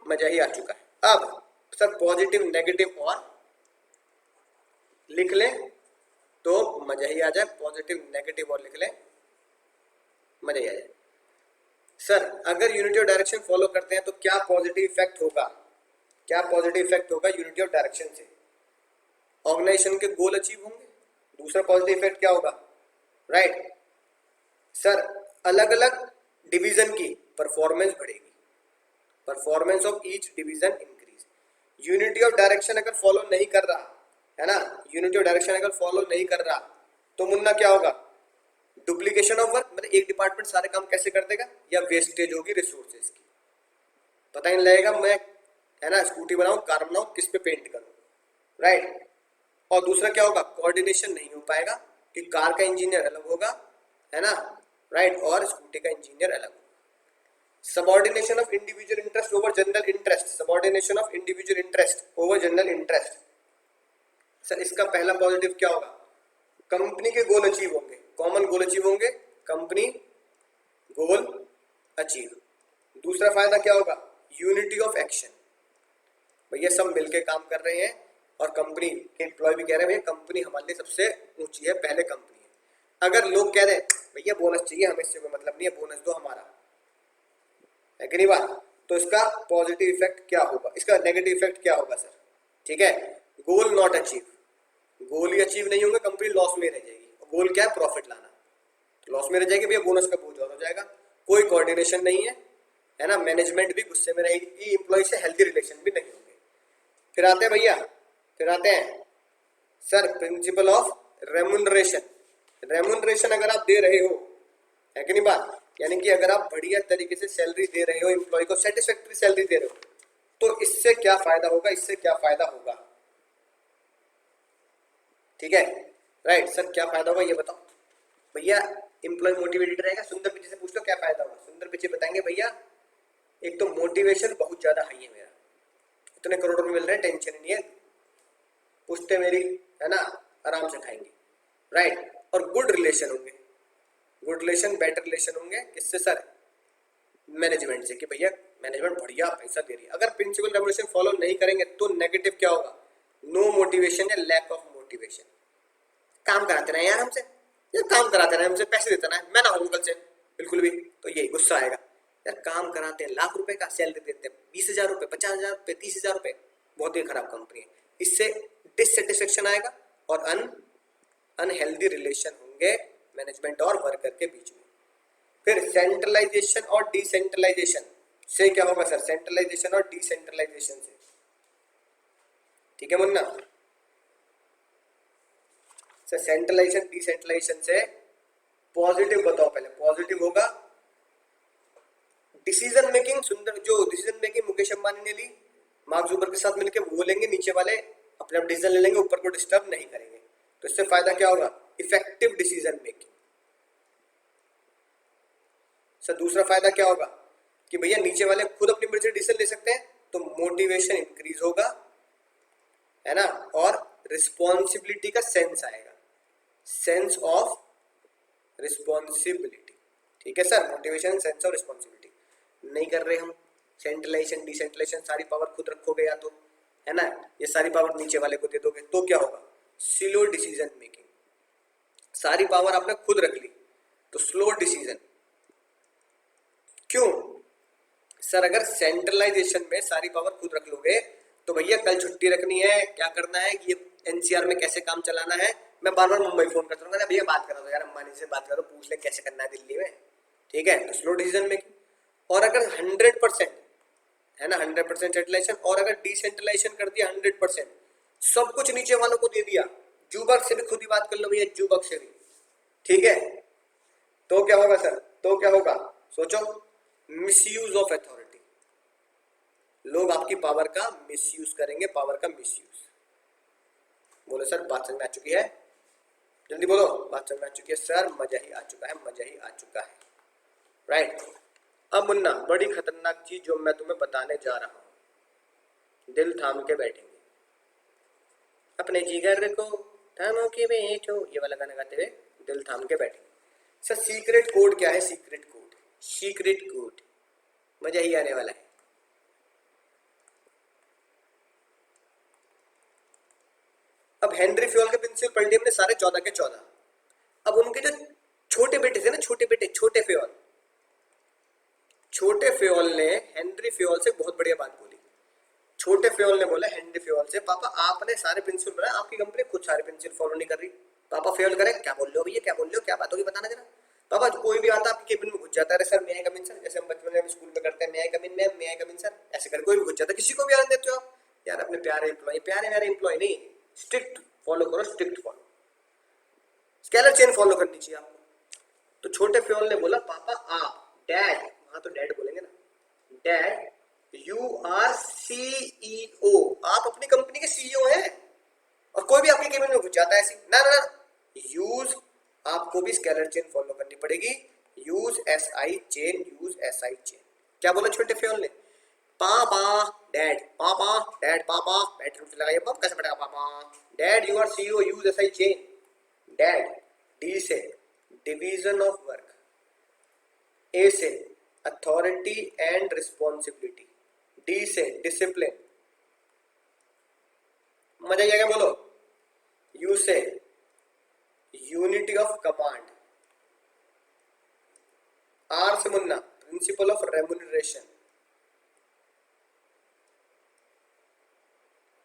मजा ही आ चुका है। अब सर पॉजिटिव नेगेटिव और लिख लें तो मजा ही आ जाए, पॉजिटिव नेगेटिव और लिख लें मजा ही आ जाए। सर अगर यूनिटी ऑफ डायरेक्शन फॉलो करते हैं तो क्या पॉजिटिव इफेक्ट होगा, क्या पॉजिटिव इफेक्ट होगा यूनिटी ऑफ डायरेक्शन से? ऑर्गेनाइजेशन के गोल अचीव होंगे। दूसरा पॉजिटिव इफेक्ट क्या होगा? राइट सर, अलग अलग डिवीजन की परफॉर्मेंस बढ़ेगी, performance of each division increase. Unity of direction अगर फॉलो नहीं कर रहा है ना, यूनिटी ऑफ डायरेक्शन अगर फॉलो नहीं कर रहा तो मुन्ना क्या होगा? डुप्लीकेशन ऑफ वर्क, मतलब एक डिपार्टमेंट सारे काम कैसे कर देगा, या वेस्टेज होगी रिसोर्सेज की, पता ही नहीं लगेगा मैं है ना स्कूटी बनाऊं, कार बनाऊं, किस पे पेंट करूं, राइट। और दूसरा क्या होगा? कोऑर्डिनेशन नहीं हो पाएगा कि कार का इंजीनियर अलग होगा है ना, राइट, और स्कूटी का इंजीनियर अलग होगा। Subordination of individual interest over general interest, subordination of individual interest over general interest. Sir इसका पहला पॉजिटिव क्या होगा? कंपनी के गोल अचीव होंगे, कॉमन गोल अचीव होंगे, कंपनी गोल अचीव। दूसरा फायदा क्या होगा? यूनिटी ऑफ एक्शन, भैया सब मिलके काम कर रहे हैं और कंपनी के एम्प्लॉय भी कह रहे हैं भैया कंपनी हमारे लिए सबसे ऊंची है, पहले कंपनी है। अगर लोग कह रहे हैं भैया बोनस चाहिए, हमें इससे कोई मतलब नहीं है, बोनस दो हमारा, है कि नहीं बात, तो इसका पॉजिटिव इफेक्ट क्या होगा? इसका नेगेटिव इफेक्ट क्या होगा सर? ठीक है, गोल नॉट अचीव, गोल ही अचीव नहीं होंगे, कंपनी लॉस में रह जाएगी। गोल क्या है? प्रॉफिट लाना, लॉस में रह जाएगी भैया, बोनस का बोझ और हो जाएगा। कोई कोऑर्डिनेशन नहीं है ना, मैनेजमेंट भी गुस्से में रहेगी, एम्प्लॉय से हेल्दी रिलेशन भी नहीं होंगे। फिर आते हैं भैया, फिर आते हैं sir principle of remuneration. Remuneration अगर आप दे रहे हो, है कि नहीं बात, यानी कि अगर आप बढ़िया तरीके से सैलरी दे रहे हो, एम्प्लॉय को सेटिस्फैक्टरी सैलरी दे रहे हो, तो इससे क्या फायदा होगा, इससे क्या फायदा होगा? ठीक है, राइट सर क्या फायदा होगा ये बताओ भैया। एम्प्लॉय मोटिवेटेड रहेगा। सुंदर पिछे से पूछ लो क्या फायदा होगा, सुंदर पिछे बताएंगे भैया एक तो मोटिवेशन बहुत ज्यादा हाई है मेरा, इतने करोड़ों में मिल रहे हैं, टेंशन नहीं है, पूछते मेरी है ना, आराम से खाएंगे, राइट। और गुड रिलेशन होंगे, गुड रिलेशन, बेटर रिलेशन होंगे किससे सर? मैनेजमेंट से, कि भैया मैनेजमेंट बढ़िया पैसा दे रही है। अगर प्रिंसिपल रेवोल्यूशन फॉलो नहीं करेंगे तो नेगेटिव क्या होगा? नो मोटिवेशन या लैक ऑफ मोटिवेशन। काम कराते रहे यार हमसे, यार काम कराते रहे हमसे, पैसे देते ना, मैं ना हूँ कल से बिल्कुल भी, तो यही गुस्सा आएगा यार। काम कराते हैं, लाख रुपए का सैलरी देते हैं, 20,000 रुपए, 50,000 रुपए, 30,000 रुपए, बहुत ही खराब कंपनी है। इससे डिससेटिस्फेक्शन आएगा और अनहेल्दी रिलेशन होंगे मैनेजमेंट और वर्कर के बीच में। फिर सेंट्रलाइजेशन और डिसेंट्रलाइजेशन से क्या होगा सर? सेंट्रलाइजेशन और डिसेंट्रलाइजेशन से, ठीक है मुन्ना सर। सेंट्रलाइजेशन डिसेंट्रलाइजेशन से पॉजिटिव बताओ पहले। पॉजिटिव होगा डिसीजन मेकिंग, सुंदर जो डिसीजन मेकिंग मुकेश अंबानी ने ली मार्क जुकर के साथ मिलकर, वो लेंगे, नीचे वाले अपने आप डिसीजन ले लेंगे, ऊपर को डिस्टर्ब नहीं करेंगे। तो इससे फायदा क्या होगा? Effective decision making. सर दूसरा फायदा क्या होगा? कि भैया नीचे वाले खुद अपनी मर्जी से डिसीजन ले सकते हैं, तो मोटिवेशन इंक्रीज होगा, है ना, और रिस्पॉन्सिबिलिटी का सेंस आएगा, सेंस ऑफ रिस्पॉन्सिबिलिटी। ठीक है sir, motivation, sense of responsibility नहीं कर रहे हम। सेंट्रलाइजेशन डिसेंट्रलाइजेशन सारी पावर खुद रखोगे या तो, है ना, ये सारी पावर नीचे वाले को दे दोगे, तो क्या होगा? Slow decision making. सारी पावर आपने खुद रख ली तो स्लो डिसीजन। क्यों सर? अगर सेंट्रलाइजेशन में सारी पावर खुद रख लोगे तो भैया कल छुट्टी रखनी है, क्या करना है, ये एनसीआर में कैसे काम चलाना है, मैं बार बार मुंबई फोन करता हूँ, भैया बात करा दो यार, अंबानी से बात करो, पूछ ले कैसे करना है दिल्ली में, ठीक है, तो स्लो डिसीजन मेकिंग। और अगर 100% है ना, 100% सेंट्रलाइजेशन, और अगर डिसेंट्रलाइजेशन कर दिया 100%, सब कुछ नीचे वालों को दे दिया, जूबर्ग से भी खुद ही बात कर लो भैया, जूबर्ग से भी, ठीक है, तो क्या होगा सर? तो क्या होगा? सोचो, मिसयूज ऑफ अथॉरिटी, लोग आपकी पावर का मिसयूज करेंगे, पावर का मिसयूज। बोलो सर बात समझ में आ चुकी है? जल्दी बोलो, बात समझ में आ चुकी है सर? मजा ही आ चुका है, मजा ही आ चुका है, राइट। अब मुन्ना बड़ी खतरनाक चीज जो मैं तुम्हें बताने जा रहा हूं, दिल थाम के बैठेंगे, अपने जिगर को थामो के बैठो, ये वाला गाना गाते हुए दिल थाम के बैठेंगे। सर सीक्रेट कोड क्या है? सीक्रेट कोड, सीक्रेट कोड, मजा ही आने वाला है। अब हेनरी फ्योल के प्रिंसिपल पढ़ लिए हमने सारे 14 के 14। अब उनके जो छोटे बेटे थे ना, छोटे बेटे, छोटे फ्योल, छोटे फ्योल ने हेनरी फ्योल से बहुत बढ़िया बात बोली। छोटे फ्योल ने बोला हेनरी फ्योल से, पापा आपने सारे प्रिंसिपल बनाए, आपकी कंपनी खुद सारे प्रिंसिपल फॉलो नहीं कर रही। पापा फ्योल करे, क्या बोल रहे हो भैया, क्या बोल रहे हो, क्या बात होगी बताना जरा। पापा कोई भी आता आपकी केबिन में घुस जाता है, सर मैं कम इन सर, जैसे हम बचपन में स्कूल में करते हैं, मैं कम इन मैम, मैं कम इन सर, ऐसे कर कोई भी घुस जाता है, किसी को भी आने देते हो आप? यार अपने प्यारे एम्प्लॉय, प्यारे प्यारे एम्प्लॉय नहीं, स्ट्रिक्ट फॉलो करो, strict follow, scalar chain follow करनी चाहिए आपको। तो छोटे फ्योल ने बोला पापा आप, डैड, वहां तो डैड बोलेंगे ना, डैड यू आर सीईओ, आप अपनी कंपनी के सीईओ हैं, और कोई भी आपके केबिन में घुस जाता है ऐसी, ना ना ना, यूज, आपको भी स्केलर चेन फॉलो करनी पड़ेगी, use SI chain, use SI chain. क्या बोला छोटे फ्योल ने? पापा डैड, पापा डैड, पापा बेडरूम से लगाइए, कैसे बैठेगा पापा, dad you are CEO, use SI chain. Dad, D से डिवीजन ऑफ वर्क, ए से अथॉरिटी एंड रिस्पॉन्सिबिलिटी, डी से डिसिप्लिन, मजा आएगा बोलो, यू से यूनिटी ऑफ कमांड, आर से मुन्ना प्रिंसिपल ऑफ रेम्युनरेशन,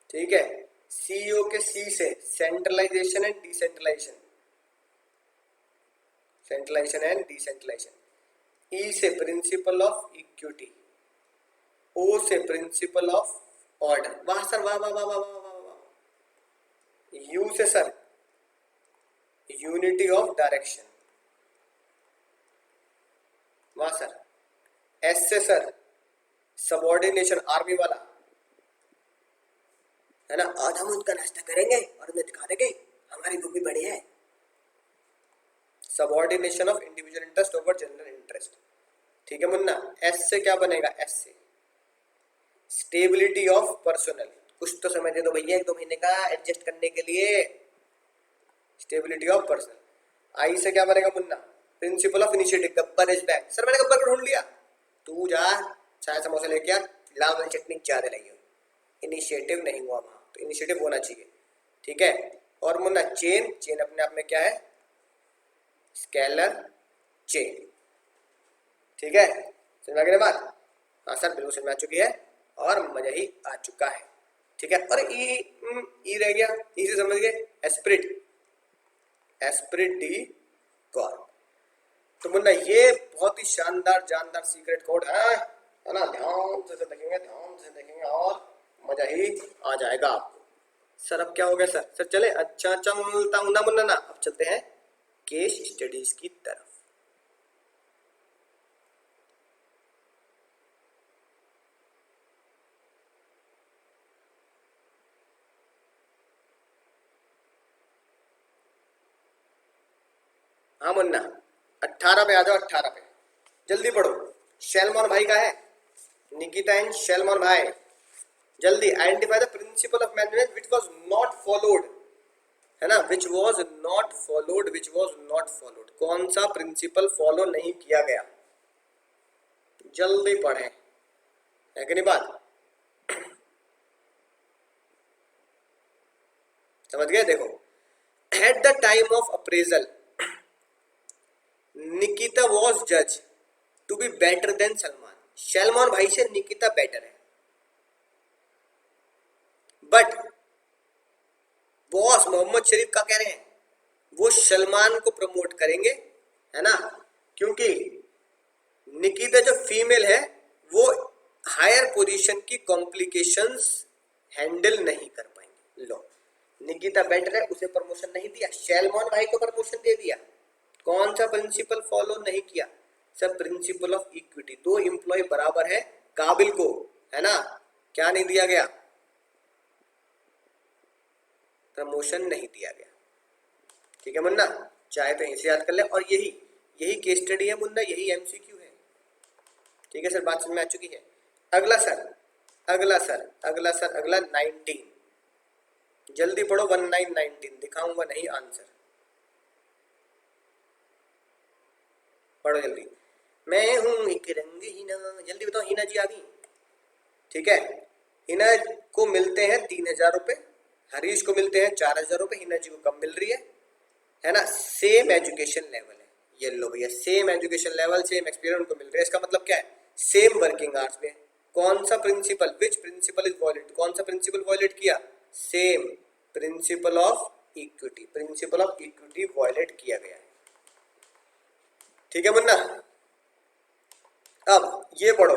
ठीक है। सीईओ के सी से centralisation and decentralisation, centralisation and decentralisation, E से प्रिंसिपल ऑफ इक्विटी, ओ से प्रिंसिपल ऑफ ऑर्डर, वाह सर वाह वाह वाह वाह वाह वाह वाह। यू से सर यूनिटी ऑफ डायरेक्शन, वाह सर। एस से सर सबऑर्डिनेशन, आर्मी वाला है ना, आज हम उनका नाश्ता करेंगे और उन्हें दिखा देंगे हमारी बुक भी बढ़िया है, subordination of individual interest over general interest, ठीक है मुन्ना। एस से क्या बनेगा? एस से स्टेबिलिटी ऑफ पर्सनल, कुछ तो समय दे दो भैया 1-2 महीने का एडजस्ट करने के लिए, स्टेबिलिटी ऑफ पर्सनल। आई से क्या बनेगा Munna? Principal of initiative, Gabbar is back, sir मैंने गब्बर को ढूंढ लिया, तू जा चाय समोसा लेके आ, लाल वाली चटनी ज्यादा लगी, इनिशिएटिव नहीं हुआ वहां, तो इनिशिएटिव होना चाहिए, ठीक है। और मुन्ना चेन, चेन अपने आप में क्या है? स्केलर चेन, ठीक है। समझ में आ गई बात? हाँ सर बिल्कुल समझ में आ चुकी है और मजा ही आ चुका है, ठीक है। और ई रह गया, ई से समझ गए, एस्पिरिट, एस्पिरिट डी कॉर्प। तो मुन्ना ये बहुत ही शानदार जानदार सीक्रेट कोड है ना, ध्यान से देखेंगे, ध्यान से देखेंगे और मजा ही आ जाएगा आपको। सर अब क्या हो गया सर? सर चले, अच्छा चलता हूं ना मुन्ना ना, अब चलते हैं केस स्टडीज की तरफ। हाँ मुन्ना 18 पे आ जाओ, 18 पे जल्दी पढ़ो। शेलमोन भाई का है, निकिता एंड शेलमोन भाई, जल्दी। Identify the principle of management which was not followed, है ना, which was not followed, which was not followed, कौन सा प्रिंसिपल फॉलो नहीं किया गया? जल्दी पढ़ें, है कि नहीं बात? समझ गए? देखो, at the time of appraisal Nikita was जज to be better than Salman, Salman भाई से निकिता बेटर है, बट बॉस मोहम्मद शरीफ का कह रहे हैं वो सलमान को प्रमोट करेंगे, है ना, क्योंकि निकिता जो फीमेल है वो हायर पोजीशन की कॉम्प्लिकेशंस हैंडल नहीं कर पाएंगे। लो, निकिता बेटर है, उसे प्रमोशन नहीं दिया, सलमान भाई को प्रमोशन दे दिया। कौन सा प्रिंसिपल फॉलो नहीं किया? Sir principle of equity, 2 employee बराबर है काबिल को, है ना, क्या नहीं दिया गया, प्रमोशन नहीं दिया गया। ठीक है मुन्ना, चाहे तो इसे याद कर ले। और यही केस स्टडी है मुन्ना, यही एमसीक्यू है। ठीक है सर, बात समझ में आ चुकी है। अगला 19, जल्दी पढ़ो 1919, दिखाऊंगा नहीं आंसर, पढ़ो जल्दी। मैं हूं एक रंग हीना, जल्दी बताओ, हीना जी आ गई। ठीक है, हीना को मिलते हैं 3000 रुपए, हरीश को मिलते हैं 4000 रुपए, हीना जी को कम मिल रही है ना। सेम एजुकेशन लेवल है, ये लो भैया, same education level, same experience उनको मिल रहा है। इसका मतलब क्या है, सेम वर्किंग आवर्स में। कौन सा principle, which principle is violate, कौन सा प्रिंसिपल वॉयलेट किया, same principle of equity, principle of equity violate किया गया है। ठीक है मुन्ना, अब ये पढ़ो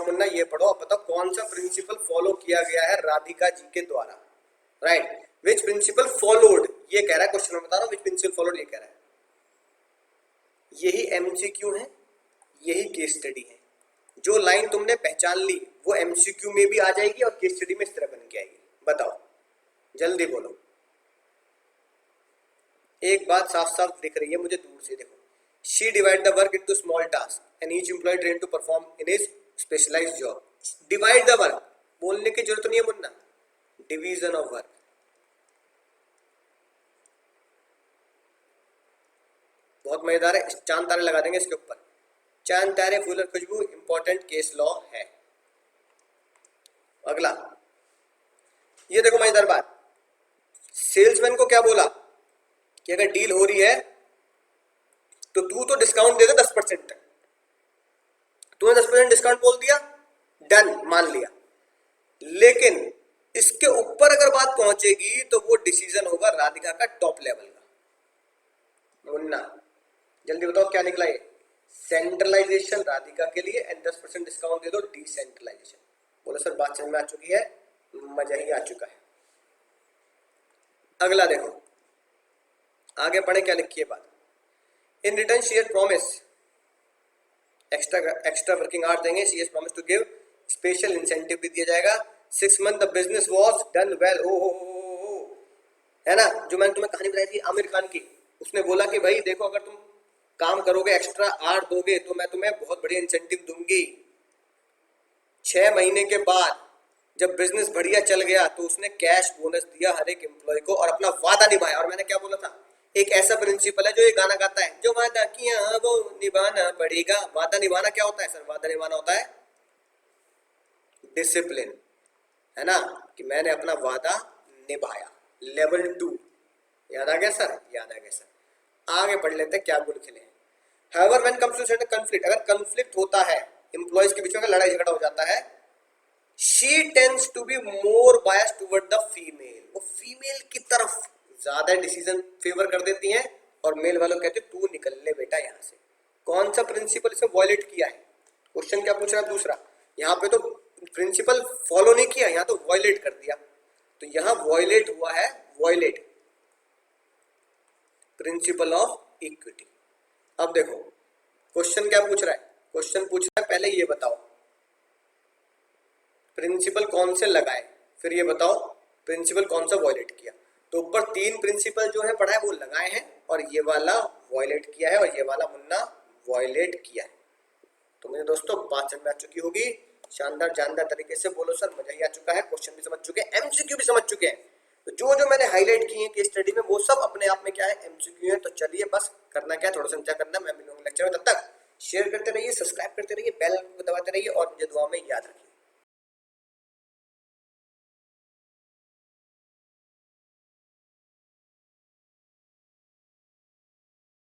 मुन्ना, ये पढ़ो। अब बताओ कौन सा प्रिंसिपल फॉलो किया गया है राधिका जी के द्वारा, राइट, विच प्रिंसिपल फॉलोड, ये कह रहा है क्वेश्चन में, बता रहा हूं विच प्रिंसिपल फॉलोड, ये कह रहा है। यही एमसीक्यू है, यही केस स्टडी है। जो लाइन तुमने पहचान ली वो एमसीक्यू में भी आ जाएगी और केस स्टडी में इस तरह बन के आएगी। बताओ जल्दी बोलो। एक बात साफ साफ दिख रही है मुझे दूर से, देखो, she divide the work into small task and each employee train to perform in his specialised job. Divide the work बोलने की जरूरत नहीं है मुन्ना, डिवीजन ऑफ वर्क। बहुत मजेदार है, चांद तारे लगा देंगे इसके ऊपर, चांद तारे फूल और खुशबू, इंपॉर्टेंट केस लॉ है। अगला ये देखो मजेदार बात, सेल्समैन को क्या बोला कि अगर डील हो रही है तो तू तो डिस्काउंट दे दे 10% तक, तूने 10% डिस्काउंट बोल दिया, डन, मान लिया। लेकिन इसके ऊपर अगर बात पहुंचेगी तो वो डिसीजन होगा राधिका का टॉप लेवल का। मुन्ना जल्दी बताओ क्या निकला ये, सेंट्रलाइजेशन राधिका के लिए एंड 10% डिस्काउंट दे दो डिसेंट्रलाइजेशन। बोलो सर बात समझ में आ चुकी है, मजा ही आ चुका है। अगला देखो, आगे पढ़े क्या लिखी है बात। In return she has promise, extra working hour देंगे, she has promise to give special incentive भी दिया जाएगा। 6 month the business was done well. ओ है ना, जो मैंने तुम्हें कहानी बताई थी आमिर खान की, उसने बोला कि भाई देखो अगर तुम काम करोगे, एक्स्ट्रा आवर दोगे तो मैं तुम्हें बहुत बढ़िया इंसेंटिव दूंगी। 6 महीने के बाद जब बिजनेस बढ़िया चल गया तो उसने कैश बोनस दिया हर एक एम्प्लॉय को और अपना वादा निभाया। और मैंने क्या बोला था, एक ऐसा प्रिंसिपल है जो ये गाना गाता है, जो वादा किया वो निभाना पड़ेगा। वादा निभाना क्या होता है सर, वादा निभाना होता है डिसिप्लिन, है ना, कि मैंने अपना वादा निभाया। लेवल 2 याद आ गया सर, याद आ गया सर। आगे पढ़ लेते हैं क्या गुण खिले हैं। However, when comes to certain conflict, अगर conflict होता है एम्प्लॉयज के बीच में, अगर लड़ाई झगड़ा हो जाता है, she tends to be more biased toward the female, वो फीमेल की तरफ ज्यादा डिसीजन फेवर कर देती हैं और मेल वालों कहते हैं तू निकल ले बेटा यहाँ से। कौन सा प्रिंसिपल इसे वॉयलेट किया है, क्वेश्चन क्या पूछ रहा है दूसरा, यहाँ पे तो प्रिंसिपल फॉलो नहीं किया, यहाँ तो वॉयलेट कर दिया, तो यहाँ वॉयलेट हुआ है, वॉयलेट प्रिंसिपल ऑफ इक्विटी। अब देखो क्वेश्चन क्या पूछ रहा है, क्वेश्चन पूछ रहा है पहले ये बताओ प्रिंसिपल कौन से लगाए, फिर ये बताओ प्रिंसिपल कौन सा वॉयलेट किया। तो ऊपर 3 प्रिंसिपल जो है पढ़ा है वो लगाए हैं और ये वाला वॉयलेट किया है और ये वाला मुन्ना वॉयलेट किया है। तो मेरे दोस्तों बात समझ में आ चुकी होगी, शानदार जानदार तरीके से बोलो सर मजा ही आ चुका है, क्वेश्चन भी समझ चुके हैं, एमसीक्यू भी समझ चुके हैं। तो जो मैंने हाईलाइट किए हैं केस स्टडी में वो सब अपने आप में क्या है, एमसीक्यू है। तो चलिए बस करना क्या है, थोड़ा सा इंतजार करना, मैं मिलूंगा लेक्चर में, तब तक शेयर करते रहिए, सब्सक्राइब करते रहिए, बेल को दबाते रहिए और मुझे दुआ में याद रखिए।